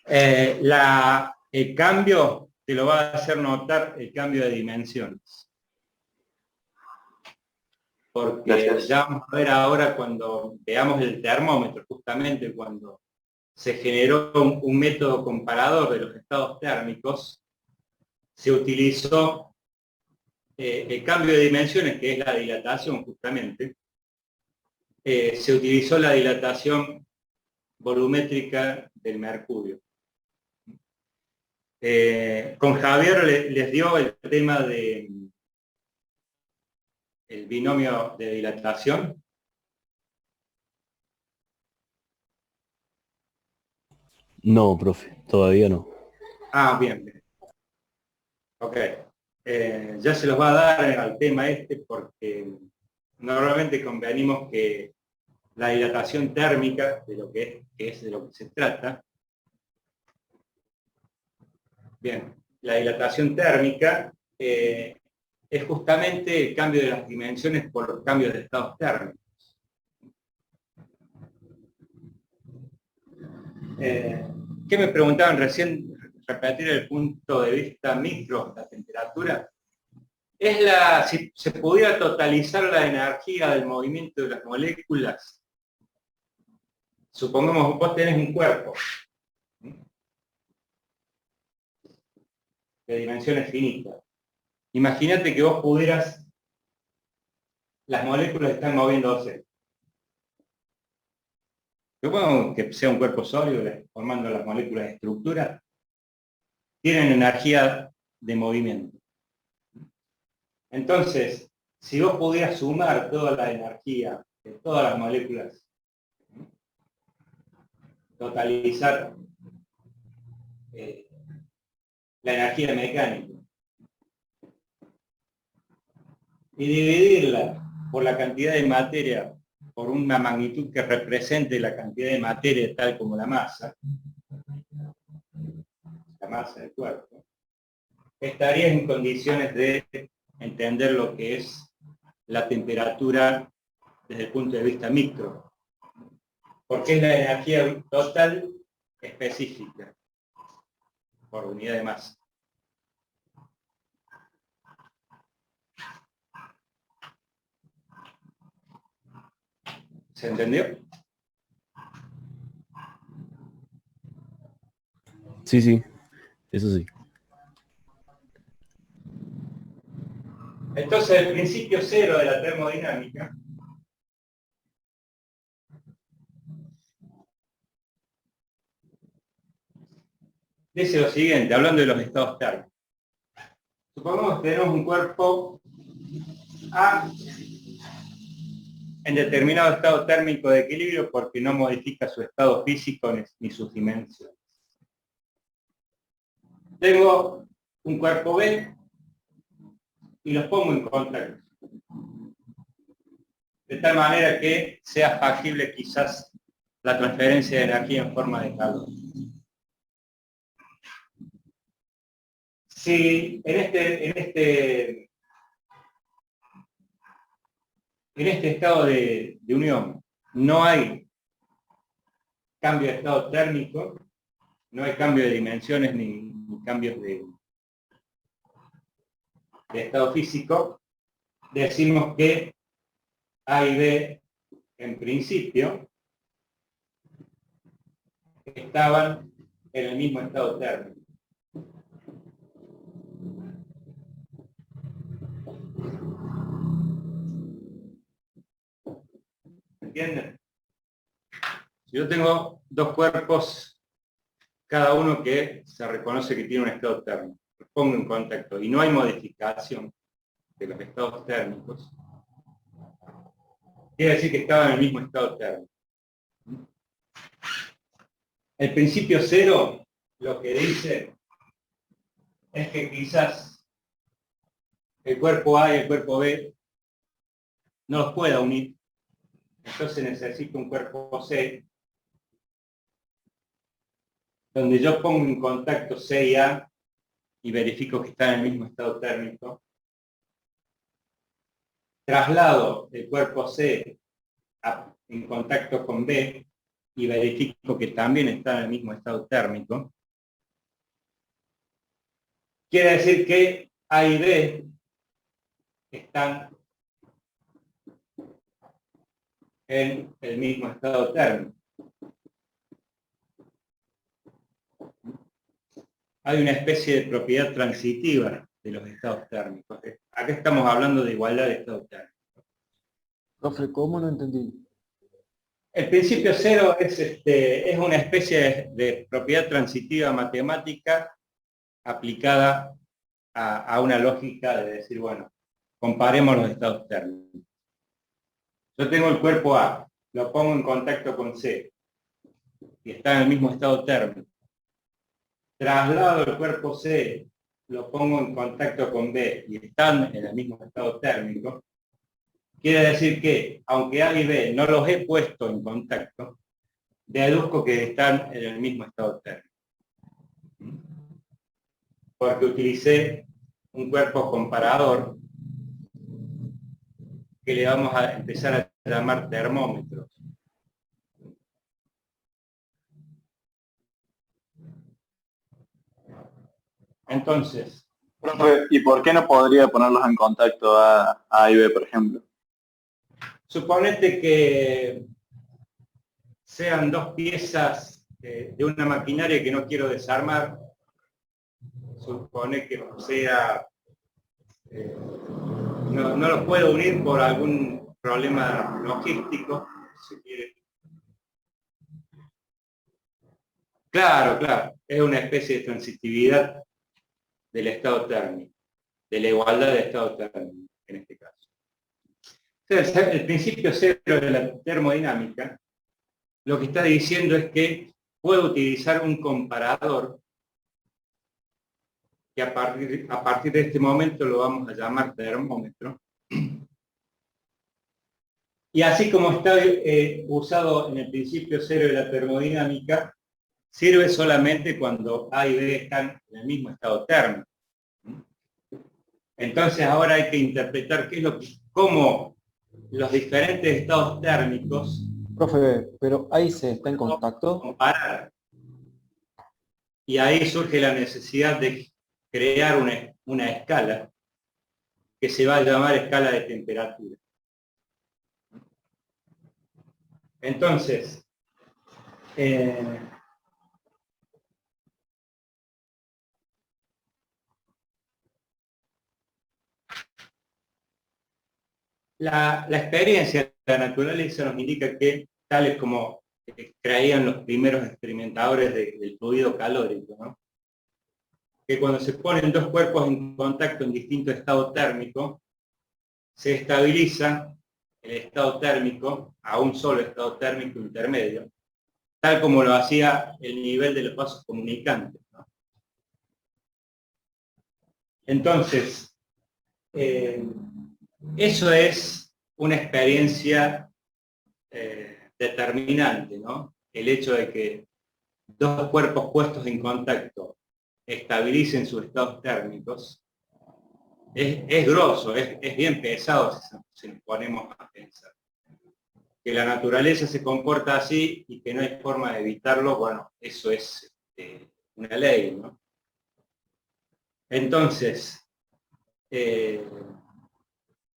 El cambio te lo va a hacer notar el cambio de dimensiones. Porque Gracias. ya vamos a ver ahora cuando veamos el termómetro, justamente cuando se generó un método comparador de los estados térmicos, se utilizó el cambio de dimensiones, que es la dilatación justamente, se utilizó la dilatación volumétrica del mercurio. Con Javier les dio el tema de el binomio de dilatación. No, profe, todavía no. Ah, bien, bien. Ok. Ya se los va a dar al tema este porque normalmente convenimos que la dilatación térmica, de lo que es de lo que se trata. Bien, la dilatación térmica es justamente el cambio de las dimensiones por los cambios de estados térmicos. ¿Qué me preguntaban recién? Repetir el punto de vista micro, la temperatura. Es si se pudiera totalizar la energía del movimiento de las moléculas. Supongamos vos tenés un cuerpo de dimensiones finitas. Imagínate que vos pudieras, las moléculas están moviéndose. Supongo que sea un cuerpo sólido, formando las moléculas de estructura, tienen energía de movimiento. Entonces, si vos pudieras sumar toda la energía de todas las moléculas, totalizar la energía mecánica y dividirla por la cantidad de materia, por una magnitud que represente la cantidad de materia tal como la masa del cuerpo, estarías en condiciones de entender lo que es la temperatura desde el punto de vista micro, porque es la energía total específica por unidad de masa. ¿Se entendió? Sí, sí, eso sí. Entonces el principio cero de la termodinámica dice lo siguiente, hablando de los estados térmicos. Supongamos que tenemos un cuerpo A en determinado estado térmico de equilibrio porque no modifica su estado físico ni sus dimensiones. Tengo un cuerpo B y los pongo en contacto. De tal manera que sea factible quizás la transferencia de energía en forma de calor. Si en este estado de unión no hay cambio de estado térmico, no hay cambio de dimensiones ni cambios de estado físico, decimos que A y B en principio estaban en el mismo estado térmico. ¿Entienden? Si yo tengo dos cuerpos, cada uno que se reconoce que tiene un estado térmico, los pongo en contacto y no hay modificación de los estados térmicos, quiere decir que estaban en el mismo estado térmico. El principio cero lo que dice es que quizás el cuerpo A y el cuerpo B no los pueda unir. Entonces necesito un cuerpo C, donde yo pongo en contacto C y A y verifico que están en el mismo estado térmico, traslado el cuerpo C en contacto con B y verifico que también está en el mismo estado térmico, quiere decir que A y B están en el mismo estado térmico. Hay una especie de propiedad transitiva de los estados térmicos. Acá estamos hablando de igualdad de estado térmico. Profe, ¿cómo no entendí? El principio cero es una especie de propiedad transitiva matemática aplicada a una lógica de decir, bueno, comparemos los estados térmicos. Yo tengo el cuerpo A, lo pongo en contacto con C, y está en el mismo estado térmico. Traslado el cuerpo C, lo pongo en contacto con B, y están en el mismo estado térmico. Quiere decir que, aunque A y B no los he puesto en contacto, deduzco que están en el mismo estado térmico. Porque utilicé un cuerpo comparador que le vamos a empezar a llamar termómetros. Entonces, Profe, ¿y por qué no podría ponerlos en contacto a A y B, por ejemplo? suponete que sean dos piezas de una maquinaria que no quiero desarmar. Supone que sea... no los puedo unir por algún problema logístico, si quiere. Claro, es una especie de transitividad del estado térmico, de la igualdad de estado térmico, en este caso. Entonces, el principio cero de la termodinámica lo que está diciendo es que puedo utilizar un comparador que a partir de este momento lo vamos a llamar termómetro. Y así como está usado en el principio cero de la termodinámica, sirve solamente cuando A y B están en el mismo estado térmico. Entonces ahora hay que interpretar cómo los diferentes estados térmicos... Profe, pero ahí se está en contacto. Comparar. Y ahí surge la necesidad de crear una escala que se va a llamar escala de temperatura. Entonces, la experiencia de la naturaleza nos indica que, tales como creían los primeros experimentadores del fluido calórico, ¿no? Que cuando se ponen dos cuerpos en contacto en distinto estado térmico, se estabiliza el estado térmico a un solo estado térmico intermedio, tal como lo hacía el nivel de los vasos comunicantes, ¿no? Entonces, eso es una experiencia determinante, ¿no? El hecho de que dos cuerpos puestos en contacto estabilicen sus estados térmicos es grosso, es bien pesado si nos ponemos a pensar. Que la naturaleza se comporta así y que no hay forma de evitarlo, bueno, eso es una ley, ¿no? Entonces,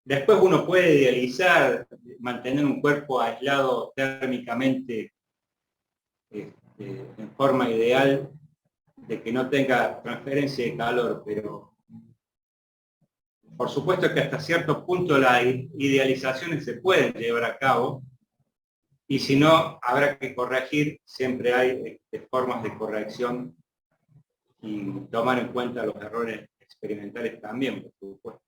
después uno puede idealizar, mantener un cuerpo aislado térmicamente en forma ideal, de que no tenga transferencia de calor, pero por supuesto que hasta cierto punto las idealizaciones se pueden llevar a cabo, y si no, habrá que corregir, siempre hay formas de corrección y tomar en cuenta los errores experimentales también, por supuesto.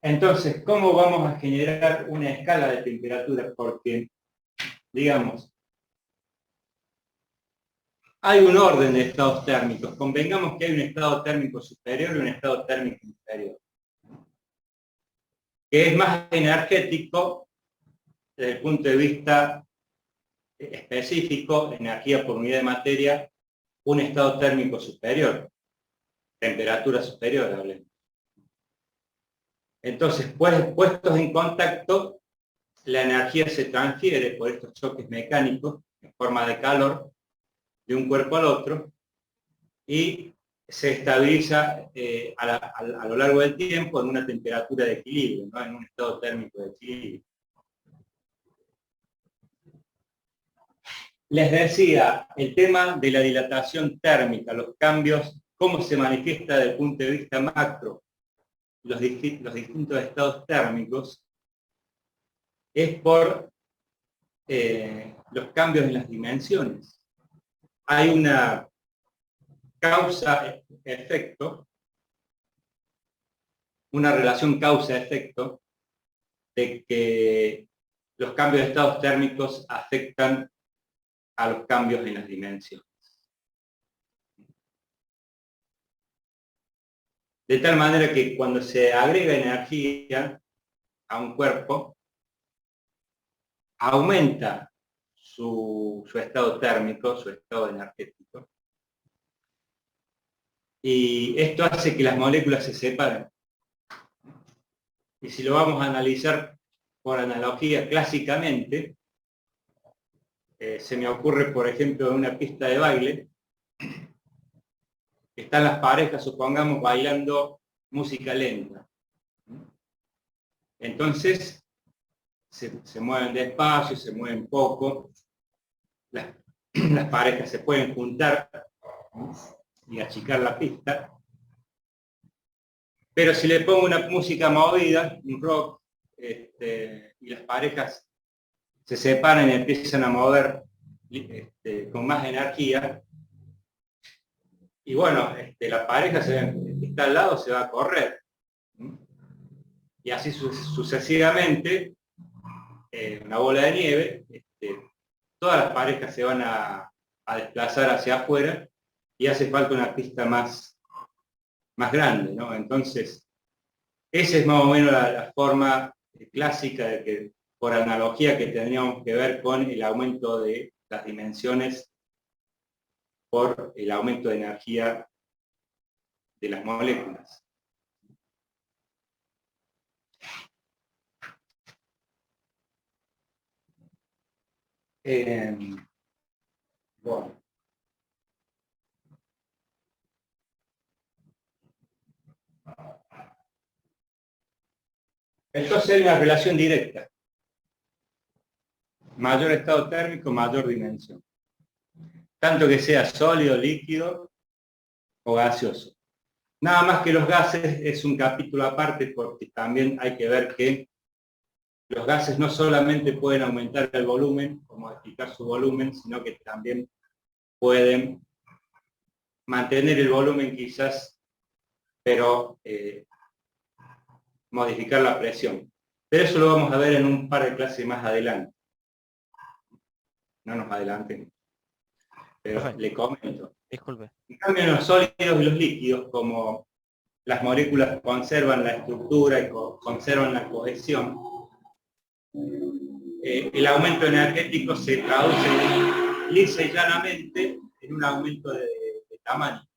Entonces, ¿cómo vamos a generar una escala de temperatura? Porque, digamos, hay un orden de estados térmicos. Convengamos que hay un estado térmico superior y un estado térmico inferior, que es más energético desde el punto de vista específico, energía por unidad de materia, un estado térmico superior, temperatura superior, hablemos. Entonces, pues, puestos en contacto, la energía se transfiere por estos choques mecánicos en forma de calor de un cuerpo al otro y se estabiliza a lo largo del tiempo en una temperatura de equilibrio, ¿no? En un estado térmico de equilibrio. Les decía, el tema de la dilatación térmica, los cambios, cómo se manifiesta desde el punto de vista macro, los distintos estados térmicos, es por los cambios en las dimensiones. Hay una causa-efecto, una relación causa-efecto de que los cambios de estados térmicos afectan a los cambios en las dimensiones. De tal manera que cuando se agrega energía a un cuerpo, aumenta su estado térmico, su estado energético. Y esto hace que las moléculas se separen. Y si lo vamos a analizar por analogía clásicamente, se me ocurre, por ejemplo, en una pista de baile, están las parejas, supongamos, bailando música lenta. Entonces, se mueven despacio, se mueven poco, las parejas se pueden juntar y achicar la pista, pero si le pongo una música movida, un rock, y las parejas se separan y empiezan a mover con más energía, y bueno, la pareja que está al lado se va a correr, y así sucesivamente, una bola de nieve, todas las parejas se van a desplazar hacia afuera y hace falta una pista más grande, ¿no? Entonces, esa es más o menos la forma clásica de que, por analogía, que tendríamos que ver con el aumento de las dimensiones por el aumento de energía de las moléculas. Bueno. Entonces hay una relación directa. Mayor estado térmico, mayor dimensión. Tanto que sea sólido, líquido o gaseoso. Nada más que los gases es un capítulo aparte, porque también hay que ver que los gases no solamente pueden aumentar el volumen, o modificar su volumen, sino que también pueden mantener el volumen quizás, pero modificar la presión. Pero eso lo vamos a ver en un par de clases más adelante. No nos adelanten. Pero Perfecto. le comento. Disculpe. En cambio, en los sólidos y los líquidos, como las moléculas conservan la estructura y conservan la cohesión, el aumento energético se traduce lisa y llanamente en un aumento de tamaño.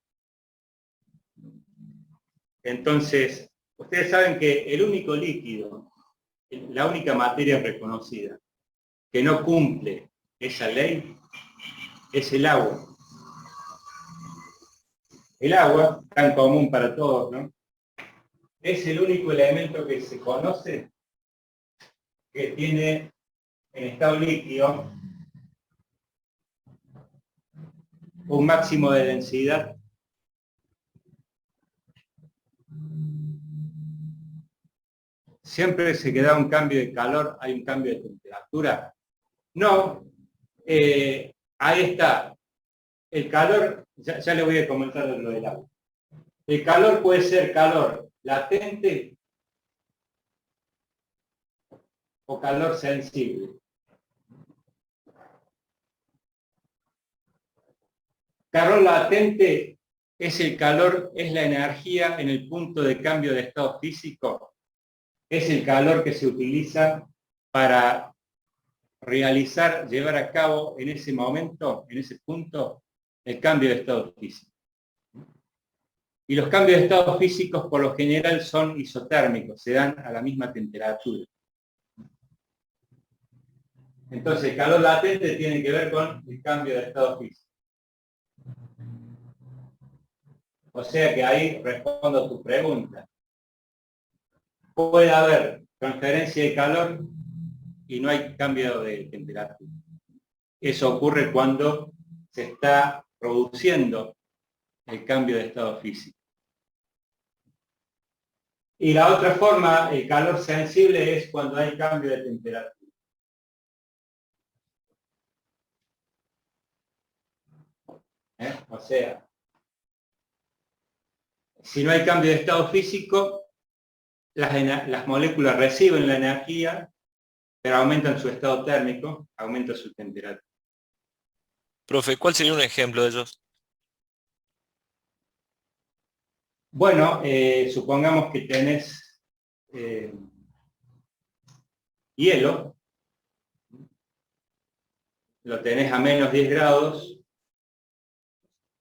Entonces, ustedes saben que el único líquido, la única materia reconocida que no cumple esa ley es el agua. El agua, tan común para todos, ¿no? Es el único elemento que se conoce que tiene en estado líquido un máximo de densidad siempre se queda un cambio de calor, hay un cambio de temperatura. No, ahí está. El calor, ya le voy a comentar lo del agua. El calor puede ser calor latente o calor sensible. Calor latente es el calor, es la energía en el punto de cambio de estado físico. Es el calor que se utiliza para realizar, llevar a cabo en ese momento, en ese punto, el cambio de estado físico. Y los cambios de estado físicos por lo general son isotérmicos, se dan a la misma temperatura. Entonces el calor latente tiene que ver con el cambio de estado físico. O sea que ahí respondo a tu pregunta. Puede haber transferencia de calor y no hay cambio de temperatura. Eso ocurre cuando se está produciendo el cambio de estado físico. Y la otra forma, el calor sensible, es cuando hay cambio de temperatura. O sea, si no hay cambio de estado físico, las moléculas reciben la energía, pero aumentan su estado térmico, aumentan su temperatura. Profe, ¿cuál sería un ejemplo de ellos? Bueno, supongamos que tenés hielo, lo tenés a menos 10 grados,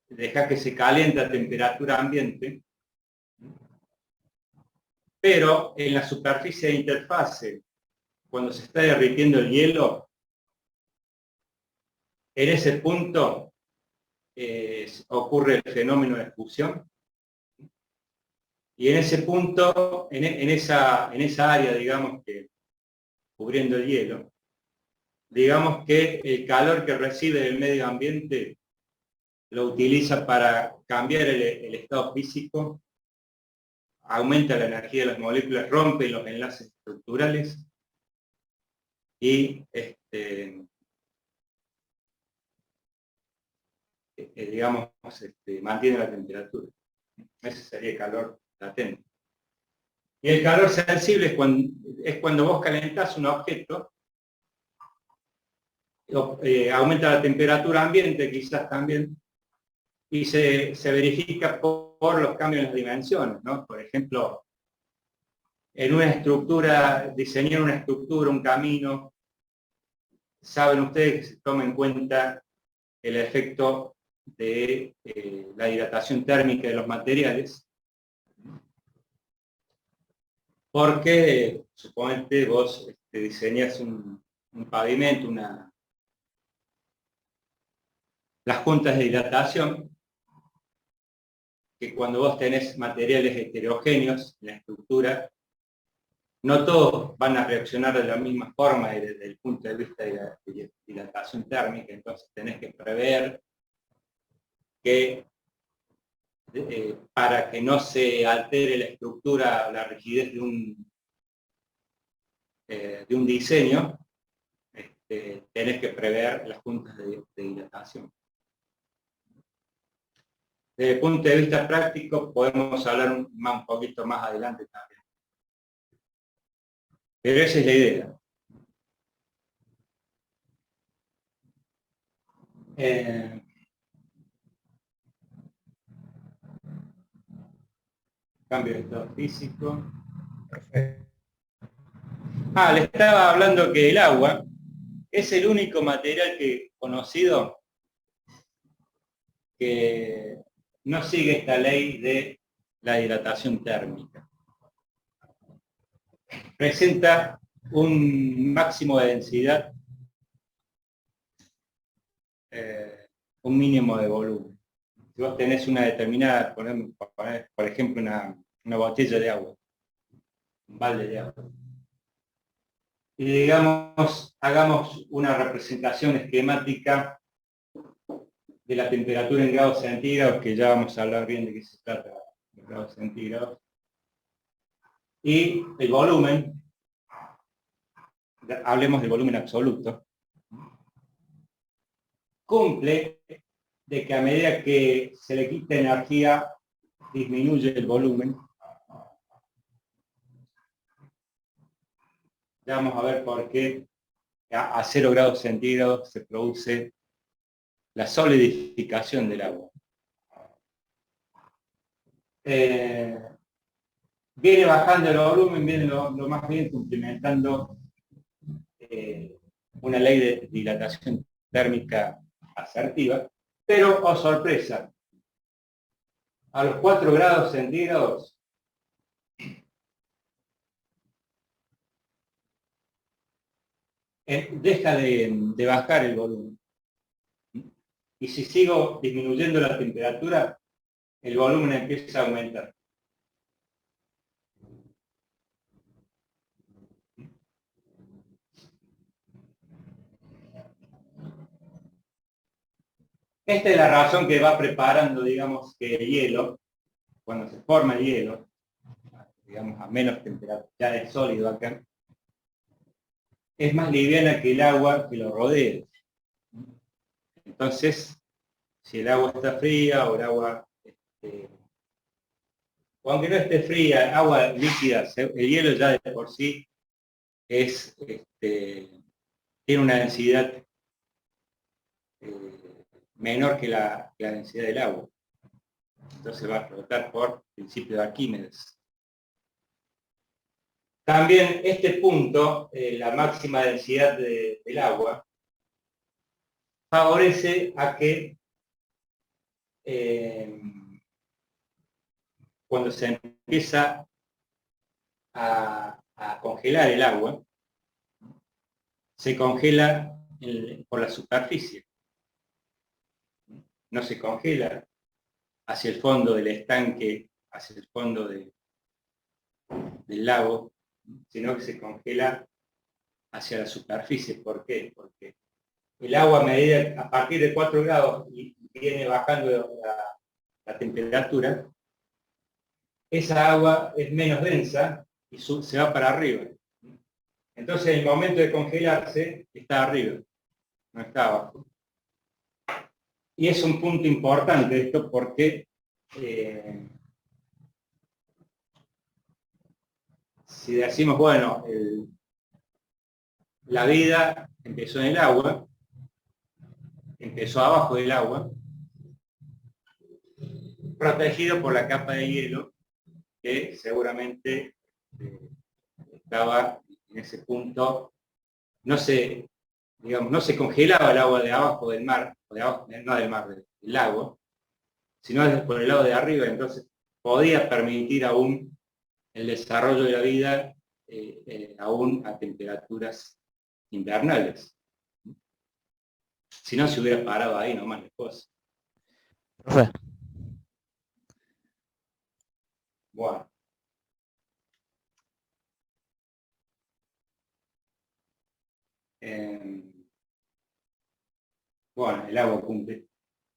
dejás que se caliente a temperatura ambiente, pero en la superficie de interfase, cuando se está derritiendo el hielo, en ese punto ocurre el fenómeno de fusión. Y en ese punto, en esa área, digamos, que cubriendo el hielo, digamos que el calor que recibe del medio ambiente lo utiliza para cambiar el estado físico, aumenta la energía de las moléculas, rompe los enlaces estructurales y digamos, mantiene la temperatura. Ese sería el calor latente. Y el calor sensible es cuando vos calentás un objeto, aumenta la temperatura ambiente quizás también, y se verifica por los cambios en las dimensiones, ¿no? Por ejemplo, en una estructura, diseñar una estructura, un camino, saben ustedes que se toma en cuenta el efecto de la dilatación térmica de los materiales, porque suponete vos diseñas un pavimento, las juntas de dilatación, que cuando vos tenés materiales heterogéneos en la estructura, no todos van a reaccionar de la misma forma desde el punto de vista de la dilatación térmica, entonces tenés que prever que para que no se altere la estructura, la rigidez de un diseño, tenés que prever las juntas de dilatación. Desde el punto de vista práctico podemos hablar un poquito más adelante también. Pero esa es la idea. Cambio de estado físico. Perfecto. Le estaba hablando que el agua es el único material conocido que no sigue esta ley de la dilatación térmica. Presenta un máximo de densidad, un mínimo de volumen. Si vos tenés una determinada, por ejemplo, una botella de agua, un balde de agua, y digamos, hagamos una representación esquemática de la temperatura en grados centígrados, que ya vamos a hablar bien de qué se trata de grados centígrados, y el volumen, hablemos del volumen absoluto, cumple de que a medida que se le quita energía, disminuye el volumen. Ya vamos a ver por qué a 0 grados centígrados se produce la solidificación del agua. Viene bajando el volumen, viene lo más bien cumplimentando una ley de dilatación térmica asertiva, Pero, oh sorpresa, a los 4 grados centígrados deja de bajar el volumen. Y si sigo disminuyendo la temperatura, el volumen empieza a aumentar. Esta es la razón que va preparando, digamos, que el hielo, cuando se forma el hielo, digamos, a menos temperatura, ya es sólido acá, es más liviana que el agua que lo rodea. Entonces, si el agua está fría o el agua, o aunque no esté fría, agua líquida, el hielo ya de por sí es, tiene una densidad menor que la densidad del agua. Entonces va a flotar por principio de Arquímedes. También este punto, la máxima densidad del agua, favorece a que cuando se empieza a congelar el agua, se congela por la superficie. No se congela hacia el fondo del estanque, hacia el fondo del lago, sino que se congela hacia la superficie. ¿Por qué? Porque el agua a partir de 4 grados y viene bajando la temperatura, esa agua es menos densa y se va para arriba. Entonces, en el momento de congelarse, está arriba, no está abajo. Y es un punto importante esto porque si decimos, bueno, la vida empezó en el agua, empezó abajo del agua, protegido por la capa de hielo, que seguramente estaba en ese punto, no se congelaba el agua de abajo del mar, no del mar, del lago, sino por el lado de arriba, entonces podía permitir aún el desarrollo de la vida aún a temperaturas invernales. Si no, se hubiera parado ahí nomás la cosa. Profe, Bueno. Bueno, el agua cumple.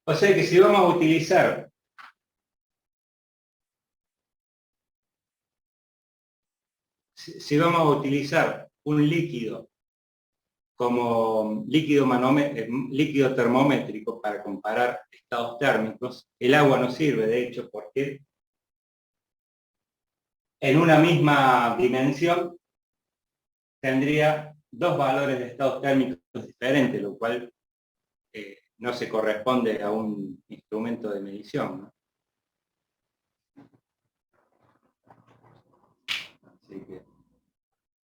O sea que si vamos a utilizar un líquido como líquido termométrico para comparar estados térmicos, el agua no sirve, de hecho, porque en una misma dimensión tendría 2 valores de estados térmicos diferentes, lo cual no se corresponde a un instrumento de medición, ¿no? Así que,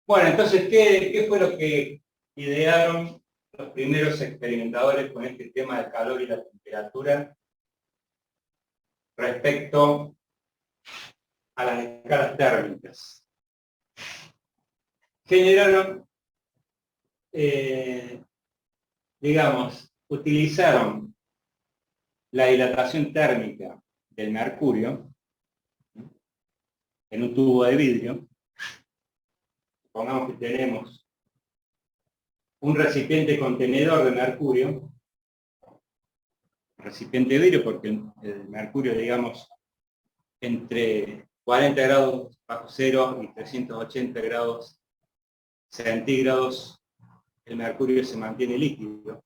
bueno, entonces, ¿qué fue lo que idearon los primeros experimentadores con este tema del calor y la temperatura respecto a las escalas térmicas? Generaron, utilizaron la dilatación térmica del mercurio en un tubo de vidrio. Pongamos que tenemos un recipiente contenedor de mercurio, recipiente de vidrio porque el mercurio, digamos, entre 40 grados bajo cero y 380 grados centígrados, el mercurio se mantiene líquido.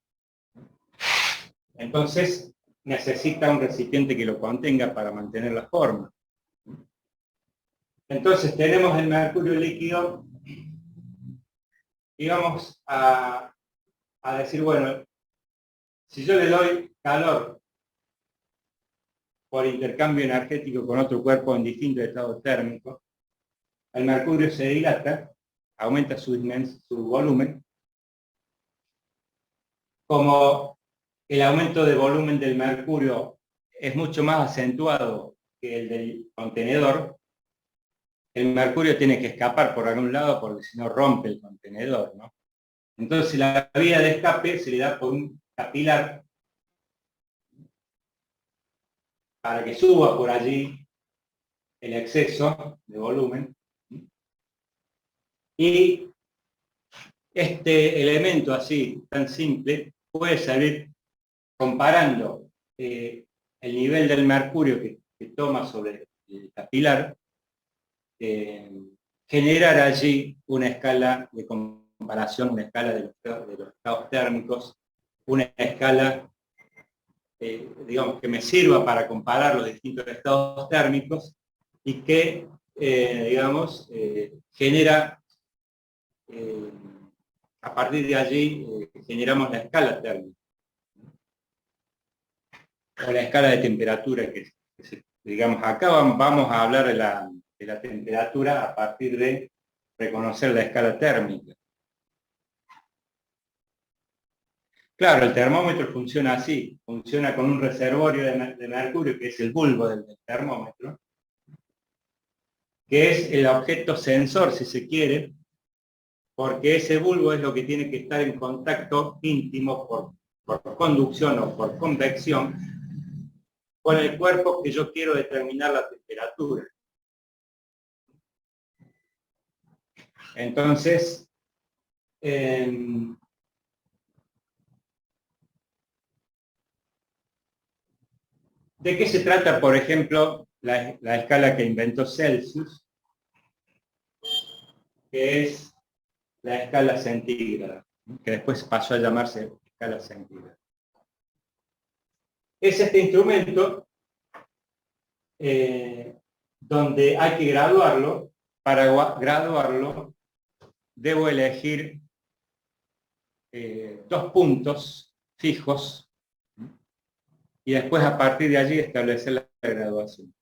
Entonces, necesita un recipiente que lo contenga para mantener la forma. Entonces, tenemos el mercurio líquido y vamos a decir, bueno, si yo le doy calor por intercambio energético con otro cuerpo en distinto estado térmico, el mercurio se dilata, aumenta su volumen. Como el aumento de volumen del mercurio es mucho más acentuado que el del contenedor, el mercurio tiene que escapar por algún lado porque si no rompe el contenedor, ¿no? Entonces la vía de escape se le da por un capilar para que suba por allí el exceso de volumen. Y este elemento así, tan simple, puede salir comparando el nivel del mercurio que toma sobre el capilar, generar allí una escala de comparación, una escala de los estados térmicos, una escala, digamos, que me sirva para comparar los distintos estados térmicos y que, digamos, genera, a partir de allí, generamos la escala térmica, o la escala de temperatura digamos, acá vamos a hablar de la temperatura a partir de reconocer la escala térmica. Claro, el termómetro funciona así, funciona con un reservorio de mercurio, que es el bulbo del termómetro, que es el objeto sensor, si se quiere, porque ese bulbo es lo que tiene que estar en contacto íntimo por conducción o por convección con el cuerpo que yo quiero determinar la temperatura. Entonces, ¿de qué se trata, por ejemplo, la escala que inventó Celsius, que es la escala centígrada, que después pasó a llamarse escala centígrada? Es este instrumento donde hay que graduarlo. Para graduarlo debo elegir 2 puntos fijos y después a partir de allí establecer la graduación.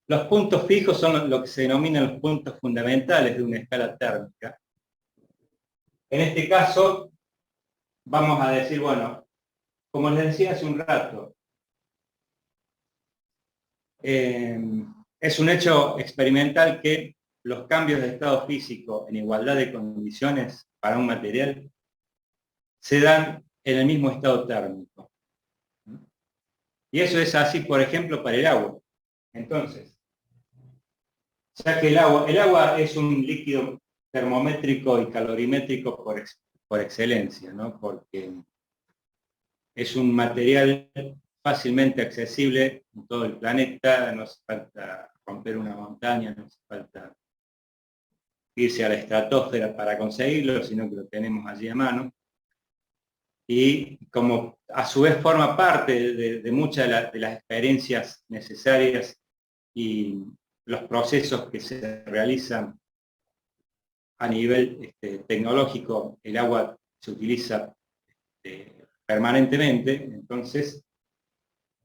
Los puntos fijos son lo que se denominan los puntos fundamentales de una escala térmica. En este caso vamos a decir, bueno, como les decía hace un rato, es un hecho experimental que los cambios de estado físico en igualdad de condiciones para un material se dan en el mismo estado térmico. Y eso es así, por ejemplo, para el agua. Entonces, ya que el agua es un líquido termométrico y calorimétrico por excelencia, ¿no? Porque es un material fácilmente accesible en todo el planeta, no hace falta romper una montaña, no hace falta irse a la estratosfera para conseguirlo, sino que lo tenemos allí a mano. Y como a su vez forma parte de muchas de las experiencias necesarias y los procesos que se realizan a nivel tecnológico, el agua se utiliza permanentemente, entonces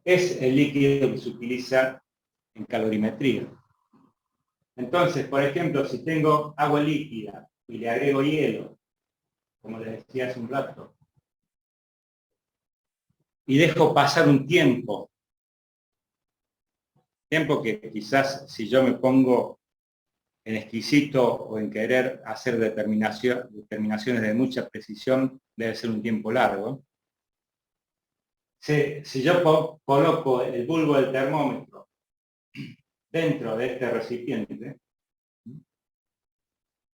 es el líquido que se utiliza en calorimetría. Entonces, por ejemplo, si tengo agua líquida y le agrego hielo, como les decía hace un rato, y dejo pasar un tiempo que quizás si yo me pongo en exquisito o en querer hacer determinaciones de mucha precisión, debe ser un tiempo largo. Si yo coloco el bulbo del termómetro dentro de este recipiente,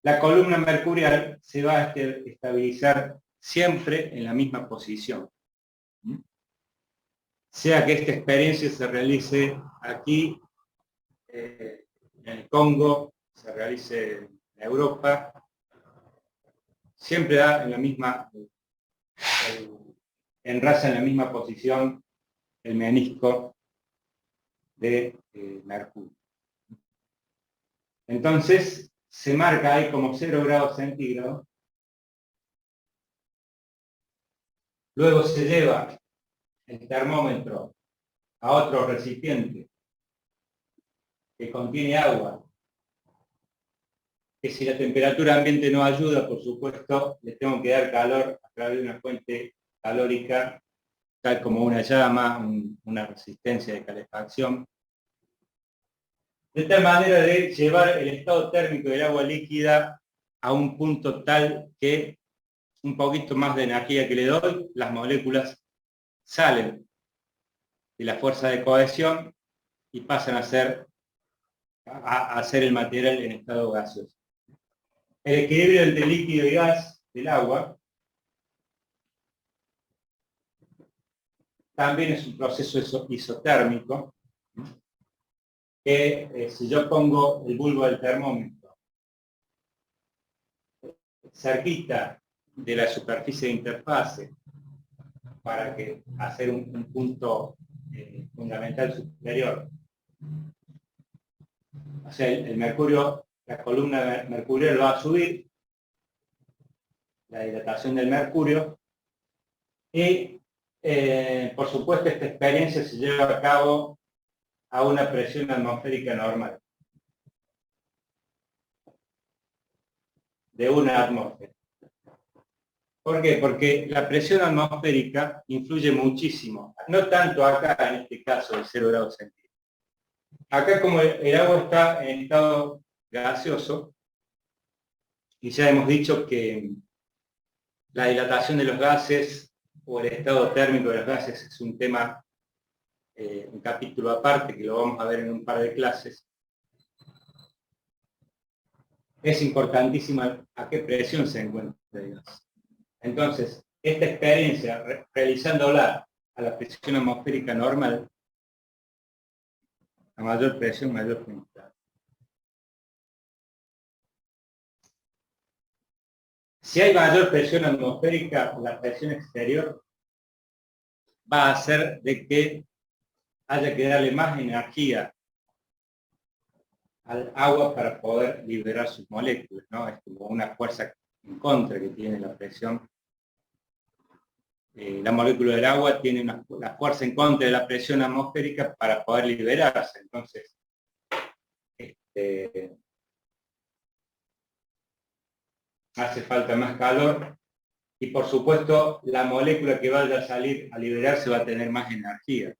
la columna mercurial se va a estabilizar siempre en la misma posición. Sea que esta experiencia se realice aquí, en el Congo, se realice en Europa, siempre da en la misma, enraza en la misma posición el menisco de mercurio. Entonces, se marca ahí como 0 grados centígrados. Luego se lleva el termómetro a otro recipiente que contiene agua, que si la temperatura ambiente no ayuda, por supuesto, le tengo que dar calor a través de una fuente calórica, tal como una llama, una resistencia de calefacción, de tal manera de llevar el estado térmico del agua líquida a un punto tal que un poquito más de energía que le doy, las moléculas salen de la fuerza de cohesión y pasan a ser el material en estado gaseoso. El equilibrio entre líquido y gas del agua también es un proceso isotérmico, que si yo pongo el bulbo del termómetro cerquita de la superficie de interfase para hacer un punto fundamental superior, o sea, el mercurio, la columna mercurial va a subir, la dilatación del mercurio, y por supuesto esta experiencia se lleva a cabo a una presión atmosférica normal, de una atmósfera. ¿Por qué? Porque la presión atmosférica influye muchísimo, no tanto acá en este caso de 0 grados centígrados. Acá como el agua está en estado gaseoso, y ya hemos dicho que la dilatación de los gases o el estado térmico de los gases es un tema, un capítulo aparte que lo vamos a ver en un par de clases. Es importantísima a qué presión se encuentra el gas. Entonces, esta experiencia, realizándola a la presión atmosférica normal, a mayor presión, mayor penetración. Si hay mayor presión atmosférica, la presión exterior va a hacer de que haya que darle más energía al agua para poder liberar sus moléculas, ¿no? Es como una fuerza en contra que tiene la presión. La molécula del agua tiene la fuerza en contra de la presión atmosférica para poder liberarse. Entonces, hace falta más calor y por supuesto la molécula que vaya a salir a liberarse va a tener más energía.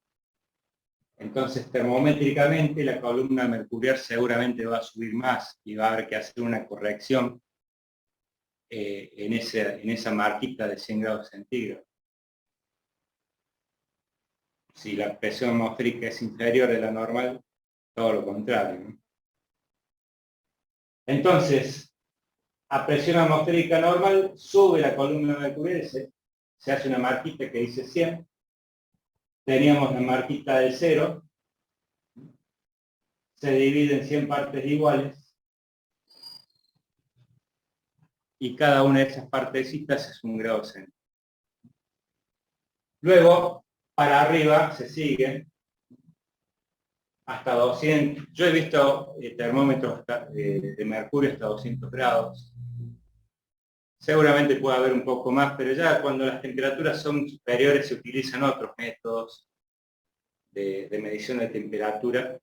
Entonces termométricamente la columna mercurial seguramente va a subir más y va a haber que hacer una corrección en esa marquita de 100 grados centígrados. Si la presión atmosférica es inferior de la normal, todo lo contrario, ¿no? Entonces, a presión atmosférica normal, sube la columna mercurial, se hace una marquita que dice 100. Teníamos la marquita del 0. Se divide en 100 partes iguales. Y cada una de esas partecitas es 1 grado centígrado. Luego, para arriba se sigue hasta 200. Yo he visto termómetros de mercurio hasta 200 grados. Seguramente puede haber un poco más, pero ya cuando las temperaturas son superiores se utilizan otros métodos de medición de temperatura.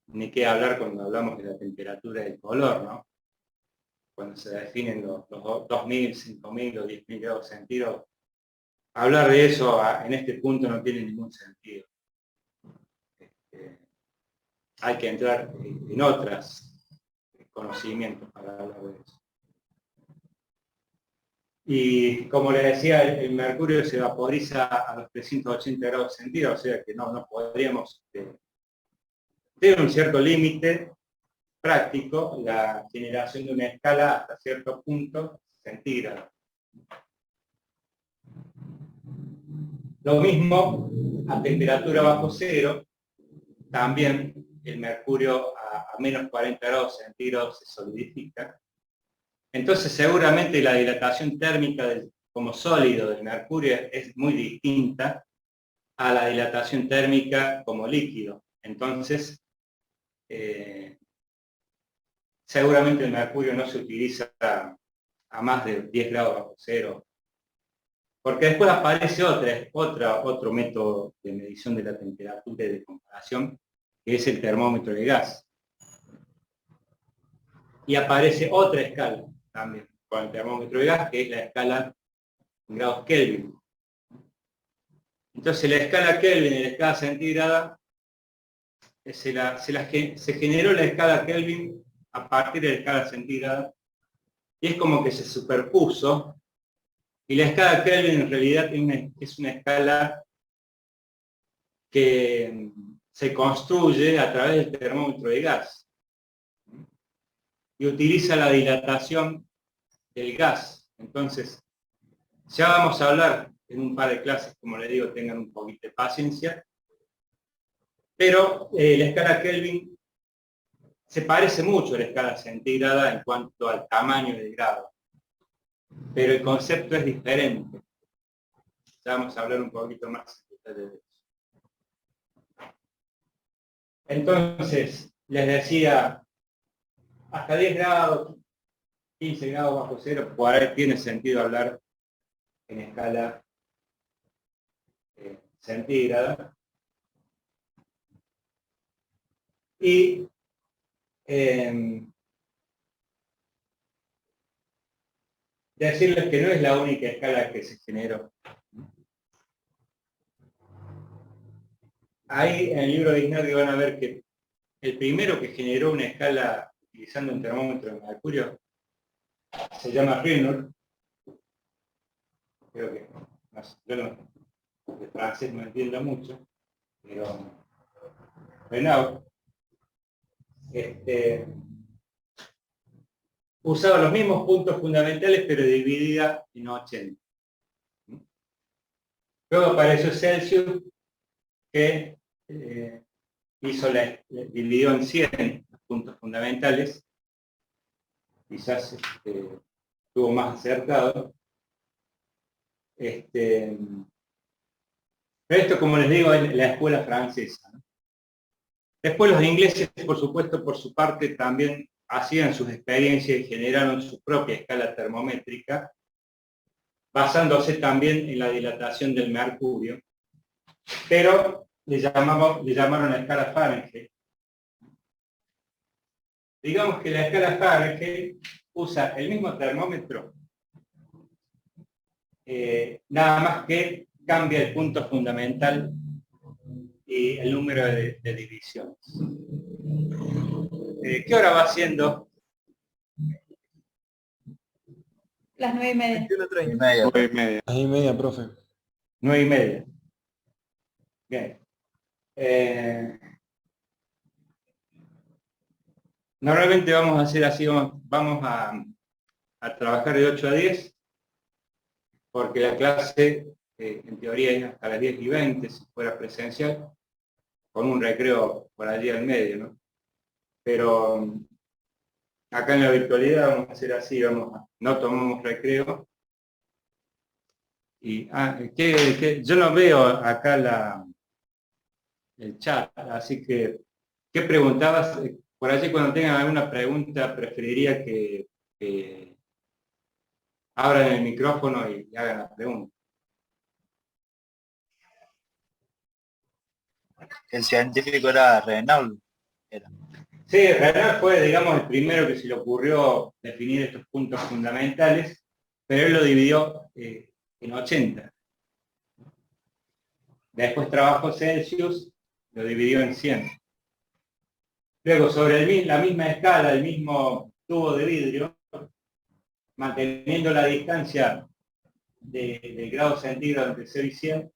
Ni qué hablar cuando hablamos de la temperatura del color, ¿no? Cuando se definen los 2000, 5000 o 10.000 grados centígrados. Hablar de eso en este punto no tiene ningún sentido. Hay que entrar en otros conocimientos para hablar de eso. Y como les decía, el mercurio se vaporiza a los 380 grados centígrados, o sea que no podríamos tener un cierto límite práctico, la generación de una escala hasta cierto punto centígrado. Lo mismo a temperatura bajo cero, también el mercurio a menos 40 grados centígrados se solidifica. Entonces seguramente la dilatación térmica como sólido del mercurio es muy distinta a la dilatación térmica como líquido. Entonces, seguramente el mercurio no se utiliza a más de 10 grados bajo cero. Porque después aparece otro método de medición de la temperatura y de comparación, que es el termómetro de gas. Y aparece otra escala también con el termómetro de gas, que es la escala en grados Kelvin. Entonces la escala Kelvin y la escala centígrada, se generó la escala Kelvin a partir de la escala centígrada, y es como que se superpuso, y la escala Kelvin en realidad es una escala que se construye a través del termómetro de gas, y utiliza la dilatación del gas. Entonces, ya vamos a hablar en un par de clases, como les digo, tengan un poquito de paciencia, pero la escala Kelvin se parece mucho a la escala centígrada en cuanto al tamaño del grado, pero el concepto es diferente. Ya vamos a hablar un poquito más de eso. Entonces, les decía, hasta 10 grados, 15 grados bajo cero, por ahí tiene sentido hablar en escala centígrada. Y decirles que no es la única escala que se generó. Ahí en el libro de Ignacio van a ver que el primero que generó una escala utilizando un termómetro de mercurio se llama Reynolds. Creo que yo de francés no entiendo mucho, pero Reynolds usaba los mismos puntos fundamentales, pero dividida en 80. Luego apareció Celsius, que dividió en 100 los puntos fundamentales, quizás estuvo más acertado. Pero esto, como les digo, es la escuela francesa, ¿no? Después los ingleses, por supuesto, por su parte, también hacían sus experiencias y generaron su propia escala termométrica, basándose también en la dilatación del mercurio, pero le llamaron la escala Fahrenheit. Digamos que la escala Fahrenheit usa el mismo termómetro, nada más que cambia el punto fundamental y el número de divisiones. ¿Qué hora va siendo? Las 9:30. 21:30. 9:30. 9:30, profe. 9:30. Bien. Normalmente vamos a hacer así, vamos a trabajar de 8 a 10, porque la clase en teoría es hasta las 10:20 si fuera presencial, con un recreo por allí al medio, ¿no? Pero acá en la virtualidad vamos a hacer así, no tomamos recreo. Y yo no veo acá el chat, así que, ¿qué preguntabas? Por allí, cuando tengan alguna pregunta, preferiría que abran el micrófono y hagan la pregunta. El científico era Reynolds. Sí, Reynolds fue, digamos, el primero que se le ocurrió definir estos puntos fundamentales, pero él lo dividió en 80. Después trabajó Celsius, lo dividió en 100. Luego, sobre la misma escala, el mismo tubo de vidrio, manteniendo la distancia del grado centígrado entre 0 y 100,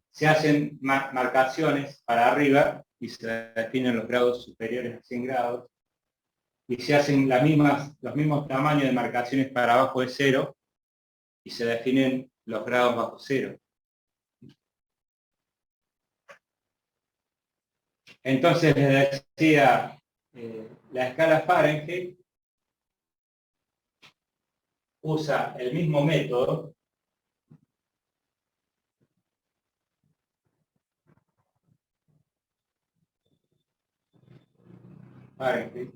se hacen marcaciones para arriba y se definen los grados superiores a 100 grados, y se hacen los mismos tamaños de marcaciones para abajo de 0 y se definen los grados bajo 0. Entonces les decía, la escala Fahrenheit usa el mismo método Fahrenheit,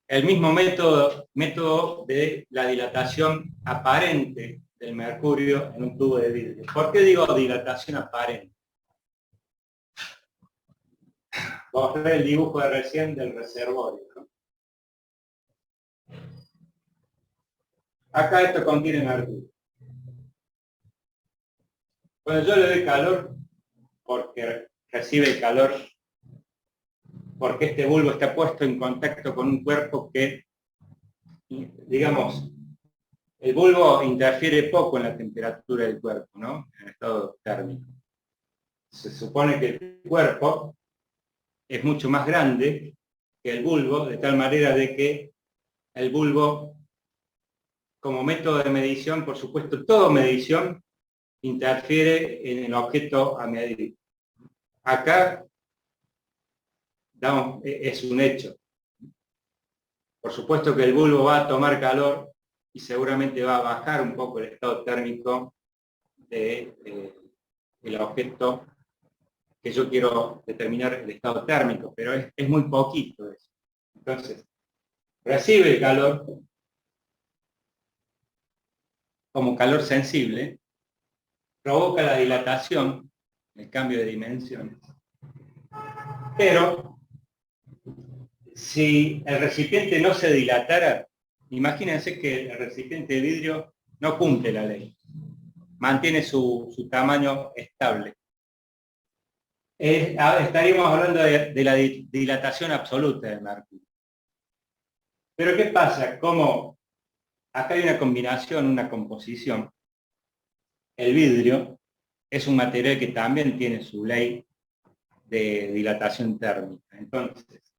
el mismo método de la dilatación aparente del mercurio en un tubo de vidrio. ¿Por qué digo dilatación aparente? Vamos a ver el dibujo de recién del reservorio, ¿no? Acá esto contiene mercurio. Cuando yo le doy calor, porque recibe el calor, porque este bulbo está puesto en contacto con un cuerpo que, digamos, el bulbo interfiere poco en la temperatura del cuerpo, ¿no? En el estado térmico. Se supone que el cuerpo es mucho más grande que el bulbo, de tal manera de que el bulbo, como método de medición, por supuesto, toda medición interfiere en el objeto a medir. Acá es un hecho. Por supuesto que el bulbo va a tomar calor y seguramente va a bajar un poco el estado térmico del objeto que yo quiero determinar el estado térmico, pero es muy poquito eso. Entonces, recibe el calor como calor sensible, provoca la dilatación, el cambio de dimensiones, pero si el recipiente no se dilatara, imagínense que el recipiente de vidrio no cumple la ley, mantiene su tamaño estable. Estaríamos hablando de la dilatación absoluta del mercurio. Pero ¿qué pasa? Como acá hay una combinación, una composición, el vidrio es un material que también tiene su ley de dilatación térmica. Entonces,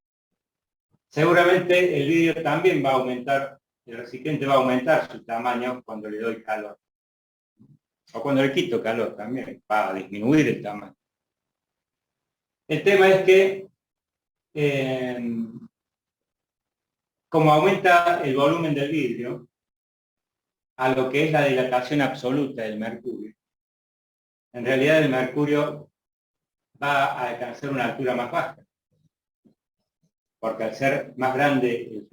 seguramente el vidrio también va a aumentar, el recipiente va a aumentar su tamaño cuando le doy calor. O cuando le quito calor también, va a disminuir el tamaño. El tema es que, como aumenta el volumen del vidrio, a lo que es la dilatación absoluta del mercurio, en realidad el mercurio va a alcanzar una altura más baja, porque al ser más grande el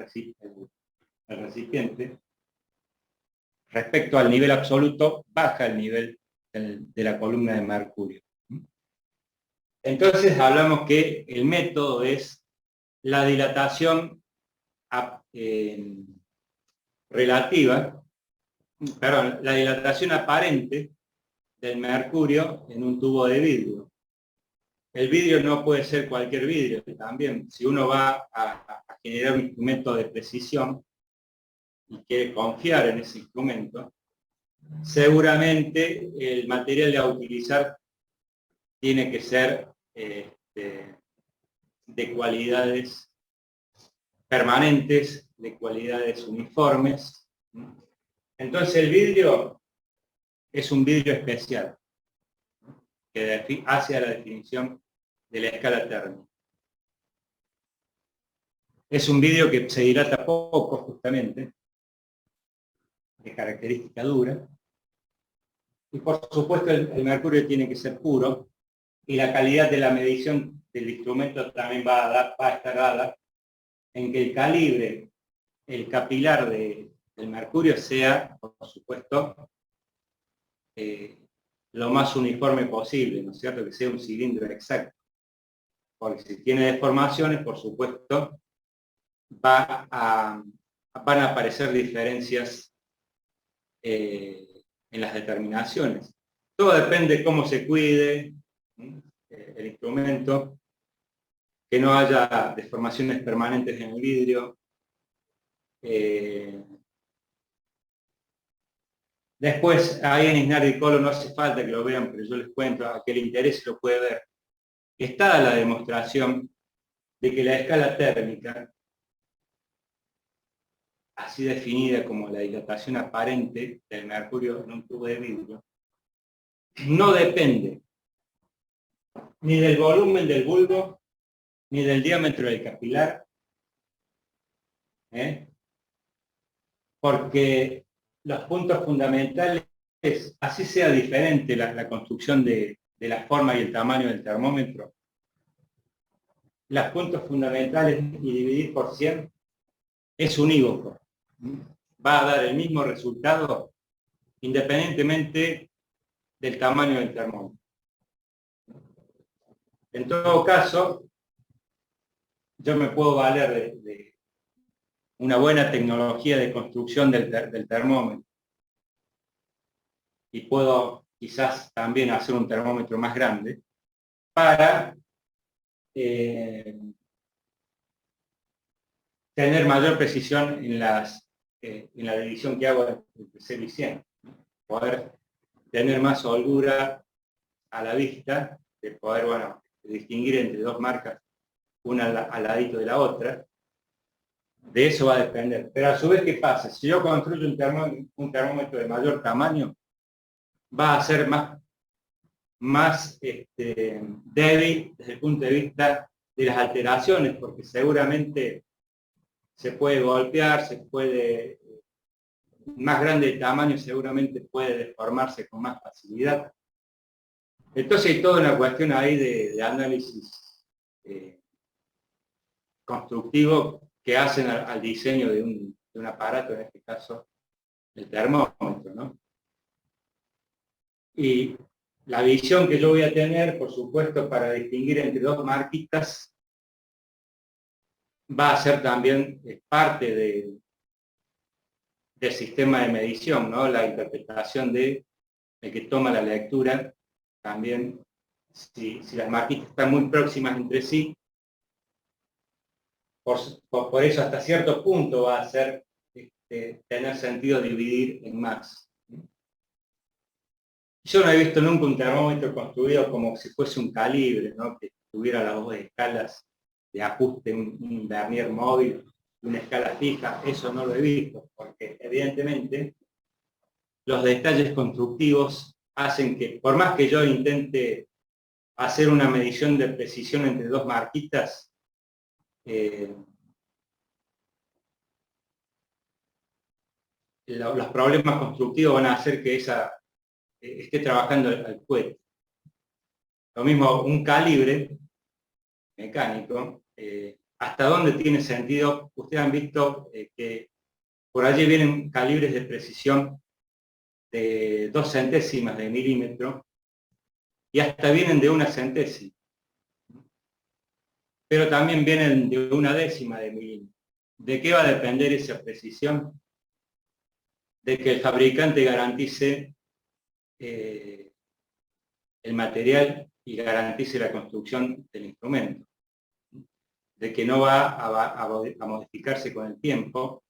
recipiente, respecto al nivel absoluto, baja el nivel de la columna de mercurio. Entonces hablamos que el método es la dilatación relativa, perdón, la dilatación aparente del mercurio en un tubo de vidrio. El vidrio no puede ser cualquier vidrio, también si uno va a generar un instrumento de precisión y quiere confiar en ese instrumento, seguramente el material a utilizar tiene que ser de cualidades permanentes, de cualidades uniformes. Entonces el vidrio es un vidrio especial que hace a la definición de la escala térmica. Es un vidrio que se dilata poco, justamente, de característica dura, y por supuesto el mercurio tiene que ser puro, y la calidad de la medición del instrumento también va a estar dada en que el calibre, el capilar del mercurio sea, por supuesto, lo más uniforme posible, ¿no es cierto? Que sea un cilindro exacto. Porque si tiene deformaciones, por supuesto, van a aparecer diferencias en las determinaciones. Todo depende de cómo se cuide el instrumento, que no haya deformaciones permanentes en el vidrio. Después, ahí en Isnardi y Colo no hace falta que lo vean, pero yo les cuento, a que le interese lo puede ver. Está la demostración de que la escala térmica, así definida como la dilatación aparente del mercurio en un tubo de vidrio, no depende ni del volumen del bulbo, ni del diámetro del capilar, porque los puntos fundamentales, así sea diferente la construcción de la forma y el tamaño del termómetro, los puntos fundamentales y dividir por 100 es unívoco. Va a dar el mismo resultado independientemente del tamaño del termómetro. En todo caso, yo me puedo valer de una buena tecnología de construcción del termómetro y puedo quizás también hacer un termómetro más grande para tener mayor precisión en la división que hago entre 0 y 100. Poder tener más holgura a la vista, de poder, bueno, distinguir entre dos marcas, una al ladito de la otra. De eso va a depender. Pero a su vez, ¿qué pasa? Si yo construyo un termómetro de mayor tamaño, va a ser más débil desde el punto de vista de las alteraciones, porque seguramente se puede golpear, más grande de tamaño seguramente puede deformarse con más facilidad. Entonces hay toda una cuestión ahí de análisis constructivo que hacen al diseño de un aparato, en este caso el termómetro, ¿no? Y la visión que yo voy a tener, por supuesto, para distinguir entre dos marquitas, va a ser también parte del sistema de medición, ¿no? La interpretación de el que toma la lectura, también, si las marquitas están muy próximas entre sí, por eso hasta cierto punto va a ser tener sentido dividir en más. Yo no he visto nunca un termómetro construido como si fuese un calibre, ¿no? Que tuviera las dos escalas de ajuste, un vernier móvil, una escala fija. Eso no lo he visto, porque evidentemente los detalles constructivos hacen que, por más que yo intente hacer una medición de precisión entre dos marquitas, los problemas constructivos van a hacer que esté trabajando al cohete. Lo mismo un calibre mecánico, hasta dónde tiene sentido. Ustedes han visto que por allí vienen calibres de precisión de 2 centésimas de milímetro y hasta vienen de 1 centésima. Pero también vienen de 1 décima de milímetro. ¿De qué va a depender esa precisión? De que el fabricante garantice el material y garantice la construcción del instrumento. De que no va a modificarse con el tiempo,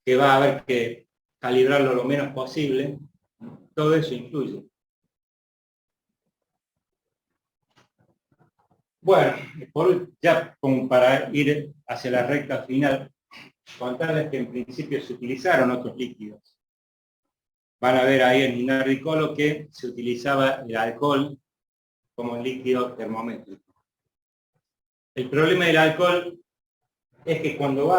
que va a haber que calibrarlo lo menos posible. Todo eso influye. Bueno, ya como para ir hacia la recta final, contarles que en principio se utilizaron otros líquidos. Van a ver ahí en Minardicolo que se utilizaba el alcohol como líquido termométrico. El problema del alcohol es que cuando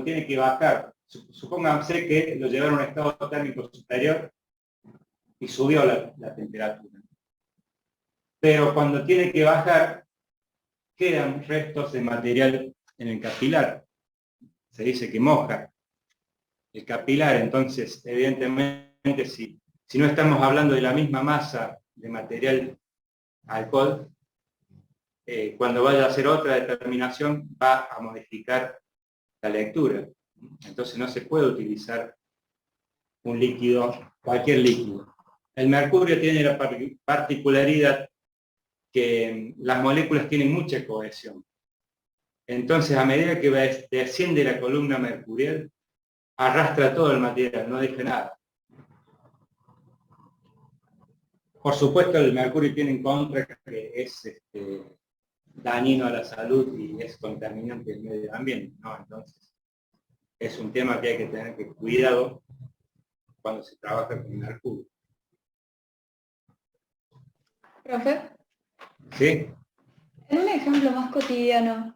tiene que bajar, supónganse que lo llevaron a un estado térmico superior y subió la temperatura. Pero cuando tiene que bajar, quedan restos de material en el capilar. Se dice que moja el capilar, entonces evidentemente si no estamos hablando de la misma masa de material alcohol, cuando vaya a hacer otra determinación va a modificar la lectura. Entonces no se puede utilizar un líquido, cualquier líquido. El mercurio tiene la particularidad que las moléculas tienen mucha cohesión. Entonces, a medida que desciende la columna mercurial, arrastra todo el material, no deja nada. Por supuesto, el mercurio tiene en contra que es dañino a la salud y es contaminante del medio ambiente, ¿no? Entonces, es un tema que hay que tener cuidado cuando se trabaja con mercurio. Profe, ¿Sí? en un ejemplo más cotidiano,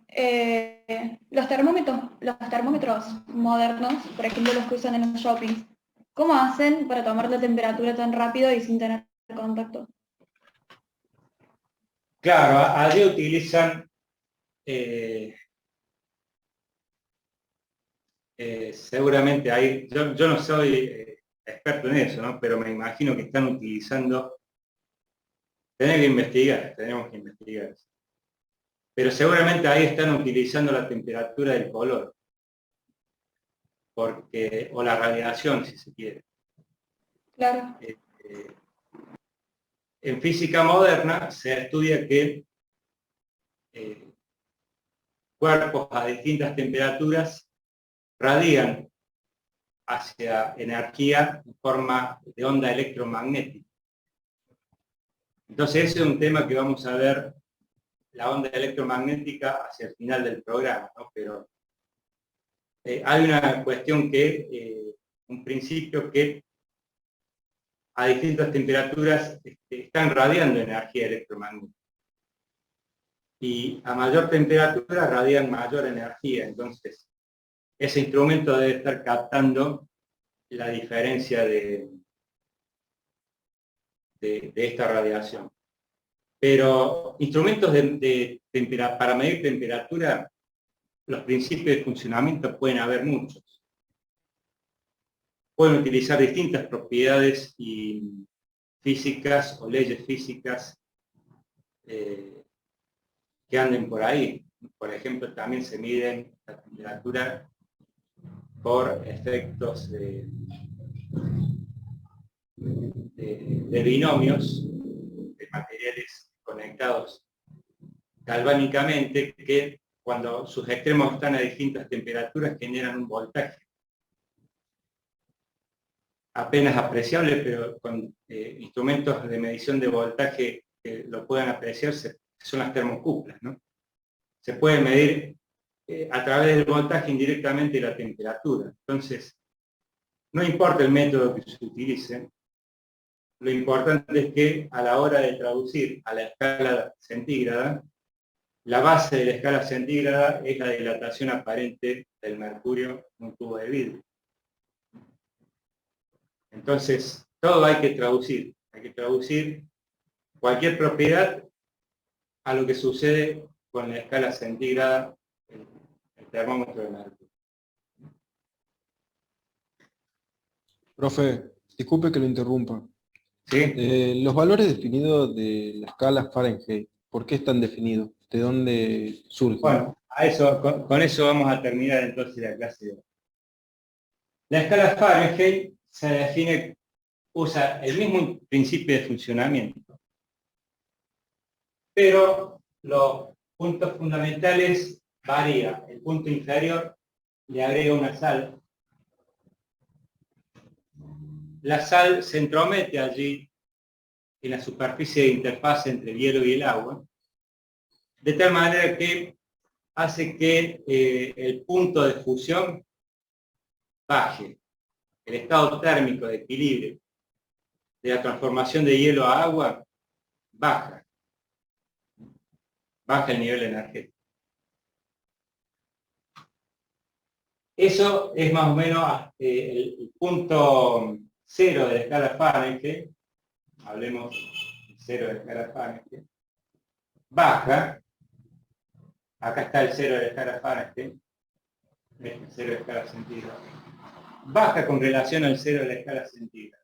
los termómetros modernos, por ejemplo los que usan en los shoppings, ¿cómo hacen para tomar la temperatura tan rápido y sin tener contacto? Claro, allí utilizan seguramente ahí, yo no soy experto en eso, ¿no? Pero me imagino que están utilizando, tenemos que investigar. Pero seguramente ahí están utilizando la temperatura del color, o la radiación, si se quiere. Claro. En física moderna se estudia que cuerpos a distintas temperaturas radian hacia energía en forma de onda electromagnética. Entonces ese es un tema que vamos a ver, la onda electromagnética, hacia el final del programa, ¿no? Pero hay una cuestión que, un principio que a distintas temperaturas están radiando energía electromagnética. Y a mayor temperatura radian mayor energía. Entonces, ese instrumento debe estar captando la diferencia de esta radiación. Pero instrumentos para medir temperatura, los principios de funcionamiento pueden haber muchos. Pueden utilizar distintas propiedades físicas o leyes físicas que anden por ahí. Por ejemplo, también se mide la temperatura por efectos de binomios de materiales conectados galvánicamente que cuando sus extremos están a distintas temperaturas generan un voltaje apenas apreciable, pero con instrumentos de medición de voltaje que lo puedan apreciar son las termocuplas, ¿no? Se puede medir a través del voltaje indirectamente la temperatura. Entonces, no importa el método que se utilice, lo importante es que a la hora de traducir a la escala centígrada, la base de la escala centígrada es la dilatación aparente del mercurio en un tubo de vidrio. Entonces, todo hay que traducir cualquier propiedad a lo que sucede con la escala centígrada, el termómetro de mercurio. Profe, disculpe que lo interrumpa. ¿Sí? Los valores definidos de la escala Fahrenheit, ¿por qué están definidos? ¿De dónde surgen? Bueno, con eso vamos a terminar entonces la clase de hoy. La escala Fahrenheit se define, usa el mismo principio de funcionamiento, pero los puntos fundamentales varía. El punto inferior le agrega una sal. La sal se entromete allí en la superficie de interfaz entre el hielo y el agua, de tal manera que hace que el punto de fusión baje. El estado térmico de equilibrio de la transformación de hielo a agua baja el nivel energético. Eso es más o menos el punto cero de la escala Fahrenheit. Hablemos de cero de la escala Fahrenheit. Baja. Acá está el cero de la escala Fahrenheit. El cero de la escala centígrada. Baja con relación al cero de la escala centígrada.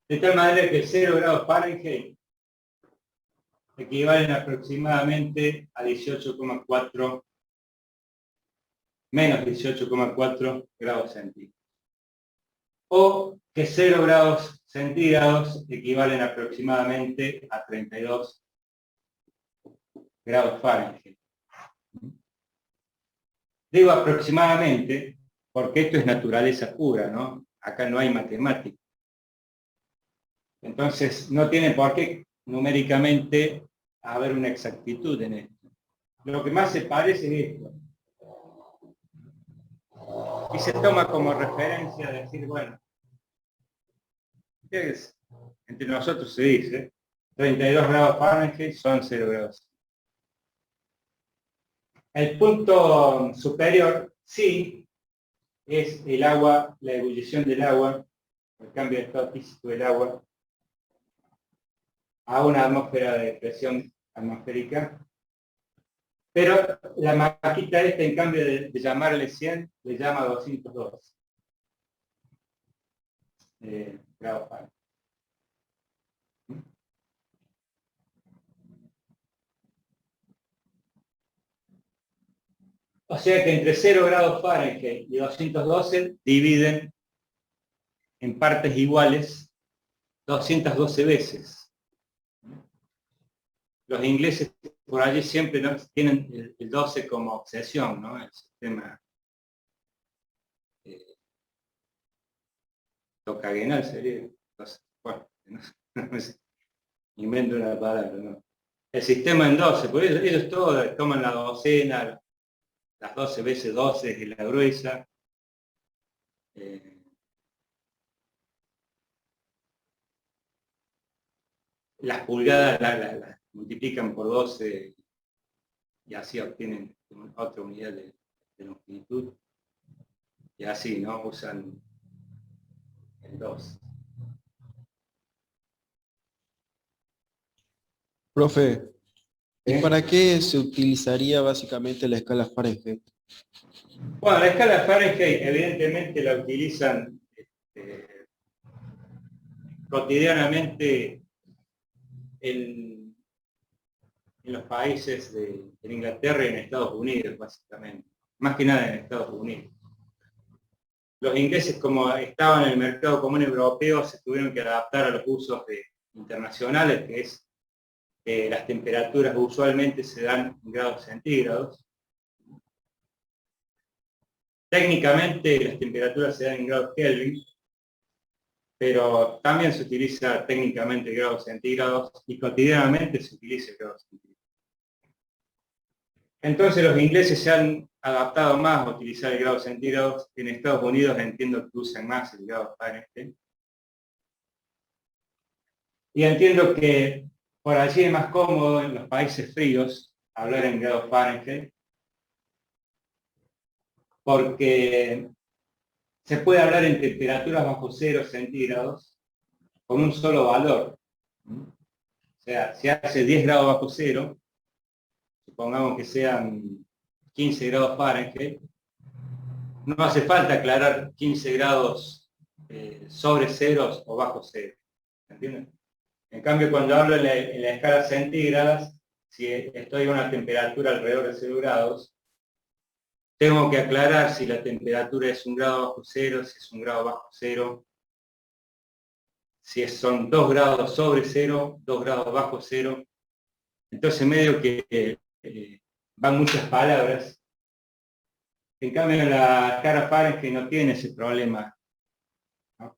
De tal manera que el 0 grados Fahrenheit equivalen aproximadamente a 18,4, menos 18,4 grados centígrados. O que 0 grados centígrados equivalen aproximadamente a 32 grados Fahrenheit. Digo aproximadamente porque esto es naturaleza pura, ¿no? Acá no hay matemática. Entonces, no tiene por qué numéricamente haber una exactitud en esto. Lo que más se parece es esto. Y se toma como referencia decir, bueno, ¿qué es? Entre nosotros se dice, 32 grados Fahrenheit son 0 grados. El punto superior, sí, es el agua, la ebullición del agua, el cambio de estado físico del agua a una atmósfera de presión atmosférica. Pero la maquita esta, en cambio de llamarle 100, le llama 202 grados Fahrenheit. O sea que entre 0 grados Fahrenheit y 212 dividen en partes iguales 212 veces. Los ingleses por allí siempre, ¿no?, tienen el 12 como obsesión, ¿no? El sistema tocagenal sería. Entonces, bueno, no sé, invento una palabra, ¿no? El sistema en 12, porque ellos todos toman la docena, las 12 veces 12 es la gruesa. Las pulgadas las multiplican por 12 y así obtienen otra unidad de longitud. Y así, ¿no? Usan el 2. Profe, ¿y ¿Sí? para qué se utilizaría básicamente la escala Fahrenheit? Bueno, la escala Fahrenheit evidentemente la utilizan cotidianamente en los países de Inglaterra y en Estados Unidos, básicamente. Más que nada en Estados Unidos. Los ingleses, como estaban en el mercado común europeo, se tuvieron que adaptar a los usos internacionales, que es que las temperaturas usualmente se dan en grados centígrados. Técnicamente las temperaturas se dan en grados Kelvin, pero también se utiliza técnicamente grados centígrados y cotidianamente se utiliza grados centígrados. Entonces los ingleses se han adaptado más a utilizar el grado centígrados. En Estados Unidos entiendo que usan más el grado Fahrenheit. Y entiendo que por allí es más cómodo en los países fríos hablar en grado Fahrenheit, porque se puede hablar en temperaturas bajo 0 centígrados con un solo valor. O sea, si hace 10 grados bajo 0, supongamos que sean 15 grados Fahrenheit, no hace falta aclarar 15 grados sobre ceros o bajo cero. ¿Entienden? En cambio, cuando hablo en la escala centígradas, si estoy a una temperatura alrededor de 0 grados, tengo que aclarar si la temperatura es 1 grado bajo cero, si es 1 grado bajo cero, si son 2 grados sobre cero, 2 grados bajo cero. Entonces medio que van muchas palabras. En cambio la escala Fahrenheit no tiene ese problema, ¿no?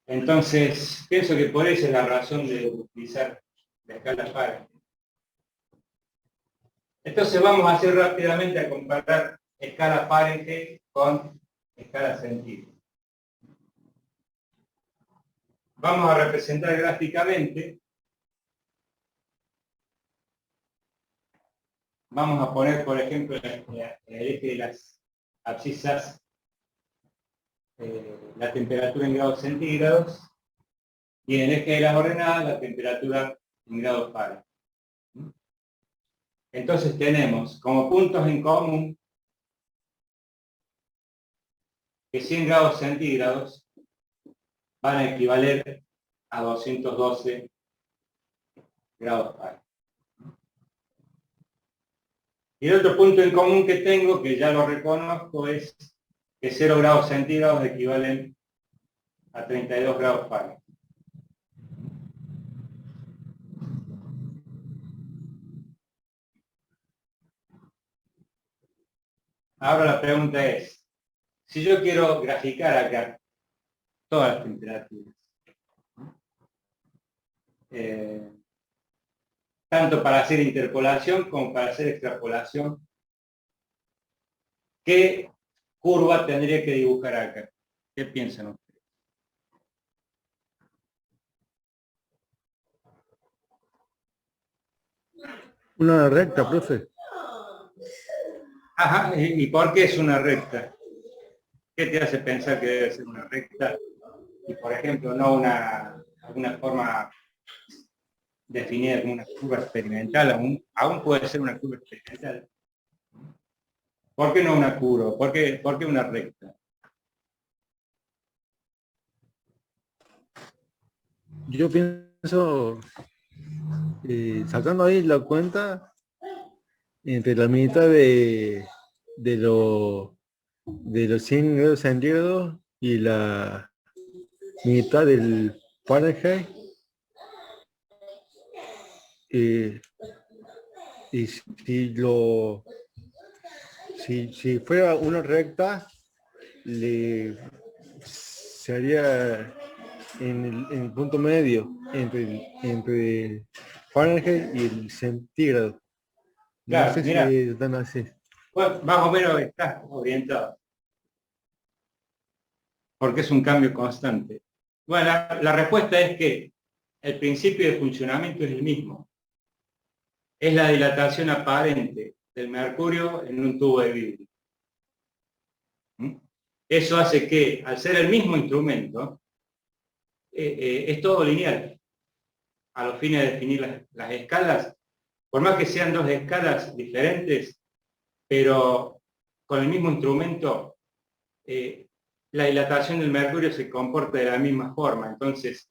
Entonces pienso que por eso es la razón de utilizar la escala Fahrenheit. Entonces vamos a hacer rápidamente a comparar escala Fahrenheit con escala centígrada. Vamos a representar gráficamente. Vamos a poner, por ejemplo, en el eje de las abscisas la temperatura en grados centígrados y en el eje de las ordenadas la temperatura en grados Fahrenheit. Entonces tenemos como puntos en común que 100 grados centígrados van a equivaler a 212 grados Fahrenheit. Y el otro punto en común que tengo, que ya lo reconozco, es que 0 grados centígrados equivalen a 32 grados Fahrenheit. Ahora la pregunta es, si yo quiero graficar acá todas las temperaturas, tanto para hacer interpolación como para hacer extrapolación, ¿qué curva tendría que dibujar acá? ¿Qué piensan ustedes? Una recta, profe. Ajá, ¿y por qué es una recta? ¿Qué te hace pensar que debe ser una recta? Y por ejemplo, no alguna forma definida como una curva experimental, aún puede ser una curva experimental. ¿Por qué no una curva? ¿Por qué una recta? Yo pienso, sacando ahí la cuenta, entre la mitad de los 100 grados centígrados y la mitad del Fahrenheit. Y si fuera una recta, se haría en el punto medio entre el Fahrenheit y el centígrado. No Claro, sé si mira. están así. Bueno, más o menos estás orientado. Porque es un cambio constante. Bueno, la respuesta es que el principio de funcionamiento es el mismo. Es la dilatación aparente del mercurio en un tubo de vidrio. ¿Mm? Eso hace que, al ser el mismo instrumento, es todo lineal. A los fines de definir las escalas, por más que sean dos escalas diferentes, pero con el mismo instrumento, la dilatación del mercurio se comporta de la misma forma. Entonces,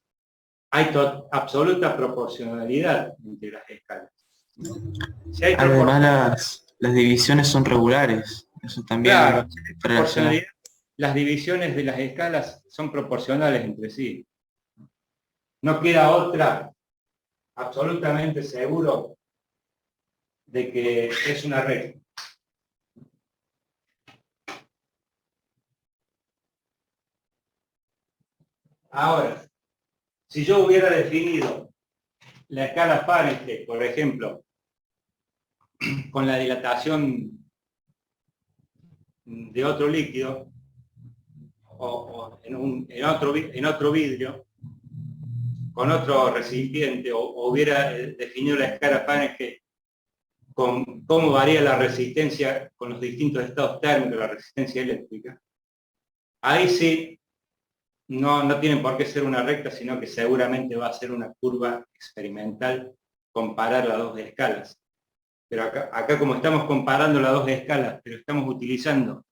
hay absoluta proporcionalidad entre las escalas. Si hay Además, las divisiones son regulares. Eso también. Claro, si hay proporcionalidad, las divisiones de las escalas son proporcionales entre sí. No queda otra absolutamente seguro de que es una recta. Ahora, si yo hubiera definido la escala Fahrenheit, por ejemplo, con la dilatación de otro líquido, o en otro vidrio, con otro recipiente, o hubiera definido la escala Fahrenheit con cómo varía la resistencia con los distintos estados térmicos, la resistencia eléctrica, ahí sí no tienen por qué ser una recta, sino que seguramente va a ser una curva experimental comparar las dos escalas. Pero acá como estamos comparando las dos escalas, pero estamos utilizando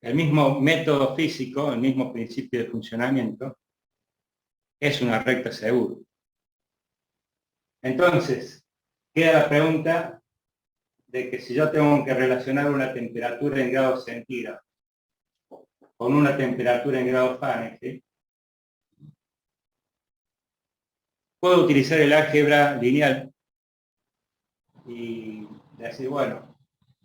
el mismo método físico, el mismo principio de funcionamiento, es una recta seguro. Entonces, queda la pregunta de que si yo tengo que relacionar una temperatura en grados centígrados con una temperatura en grados Fahrenheit, puedo utilizar el álgebra lineal y decir, bueno,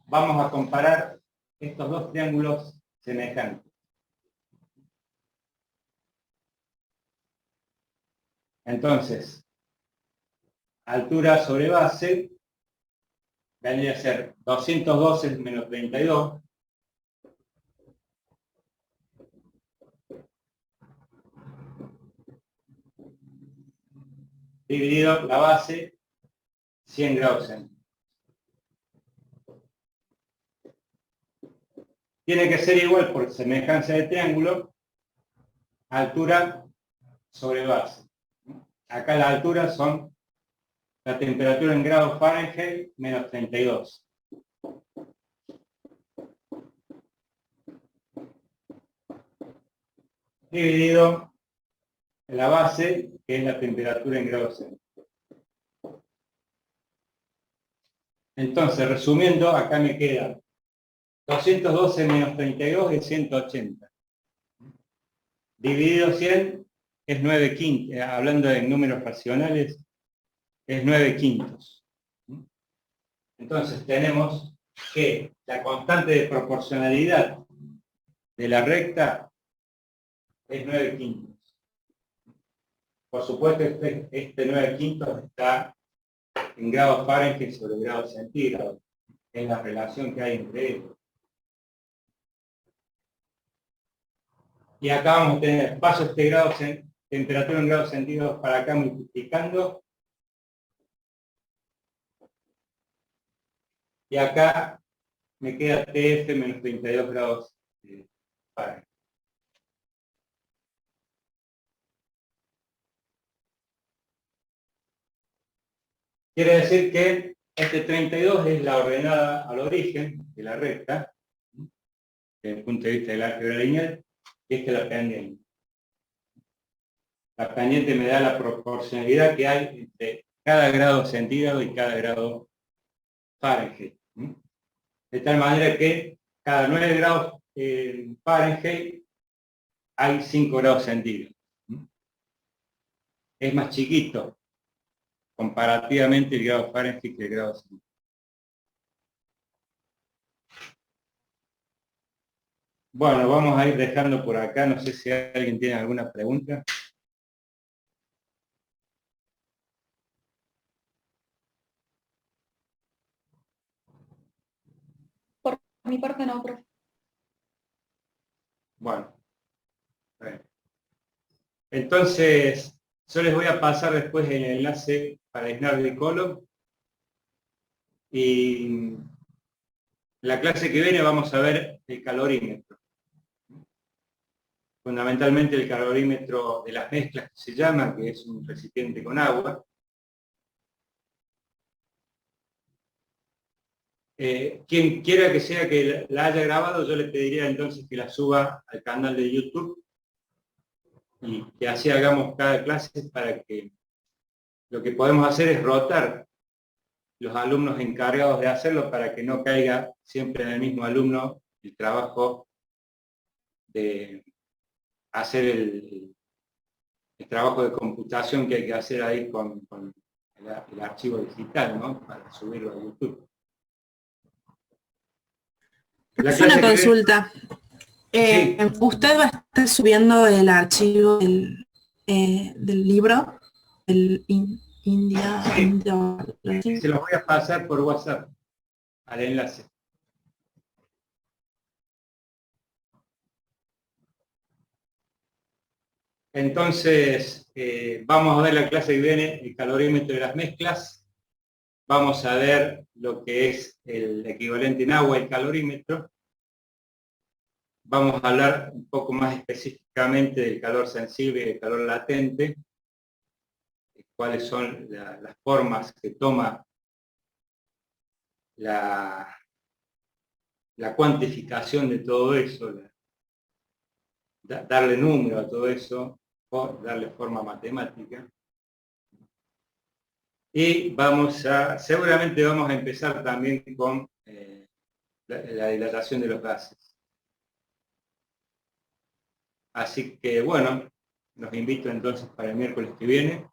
vamos a comparar estos dos triángulos semejantes. Entonces, altura sobre base vendría a ser 212 menos 32, dividido la base 100 grados centígrados. Tiene que ser igual por semejanza de triángulo, altura sobre base. Acá la altura son la temperatura en grados Fahrenheit menos 32. Dividido la base, que es la temperatura en grados centígrados. Entonces, resumiendo, acá me queda 212 menos 32 es 180. Dividido 100 es 9 quintos. Hablando de números racionales, es 9 quintos. Entonces tenemos que la constante de proporcionalidad de la recta es 9 quintos. Por supuesto, este 9 quintos está en grados Fahrenheit sobre grados centígrados. Es la relación que hay entre ellos. Y acá vamos a tener, paso este grado, temperatura en grados centígrados para acá multiplicando. Y acá me queda TF menos 32 grados Fahrenheit. Quiere decir que este 32 es la ordenada al origen de la recta, desde el punto de vista del álgebra lineal, y esta es la pendiente. La pendiente me da la proporcionalidad que hay entre cada grado centígrado y cada grado Fahrenheit. De tal manera que cada 9 grados Fahrenheit hay 5 grados centígrados. Es más chiquito comparativamente el grado Fahrenheit que el grado centígrado. Bueno, vamos a ir dejando por acá, no sé si alguien tiene alguna pregunta. Por mi parte no, profe. Bueno. Entonces, yo les voy a pasar después el enlace para Snarly Column. Y la clase que viene vamos a ver el calorímetro. Fundamentalmente el calorímetro de las mezclas que se llama, que es un recipiente con agua. Quien quiera que sea que la haya grabado, yo le pediría entonces que la suba al canal de YouTube y que así hagamos cada clase para que lo que podemos hacer es rotar los alumnos encargados de hacerlo para que no caiga siempre en el mismo alumno el trabajo de hacer el trabajo de computación que hay que hacer ahí con el archivo digital, ¿no? Para subirlo a YouTube. Es una consulta. Sí. ¿Usted va a estar subiendo el archivo del libro? El India... Sí. Se los voy a pasar por WhatsApp al enlace. Entonces, vamos a ver la clase que viene, el calorímetro de las mezclas. Vamos a ver lo que es el equivalente en agua, el calorímetro. Vamos a hablar un poco más específicamente del calor sensible y del calor latente. Cuáles son las formas que toma la cuantificación de todo eso, darle número a todo eso, o darle forma matemática. Y seguramente vamos a empezar también con la dilatación de los gases. Así que bueno, los invito entonces para el miércoles que viene.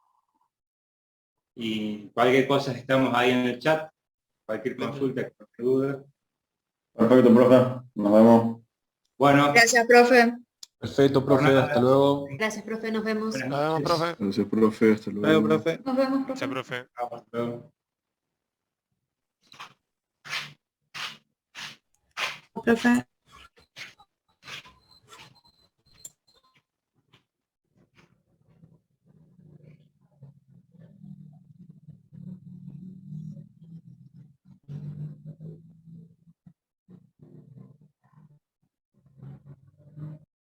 Y cualquier cosa estamos ahí en el chat, cualquier consulta, cualquier duda. Perfecto, profe. Nos vemos. Bueno. Gracias, profe. Perfecto, profe. Hasta luego. Gracias, profe. Nos vemos. Nos vemos, profe. Gracias, profe. Hasta luego. Luego, profe. Nos vemos, profe. Chao, profe. Hasta luego. Profe.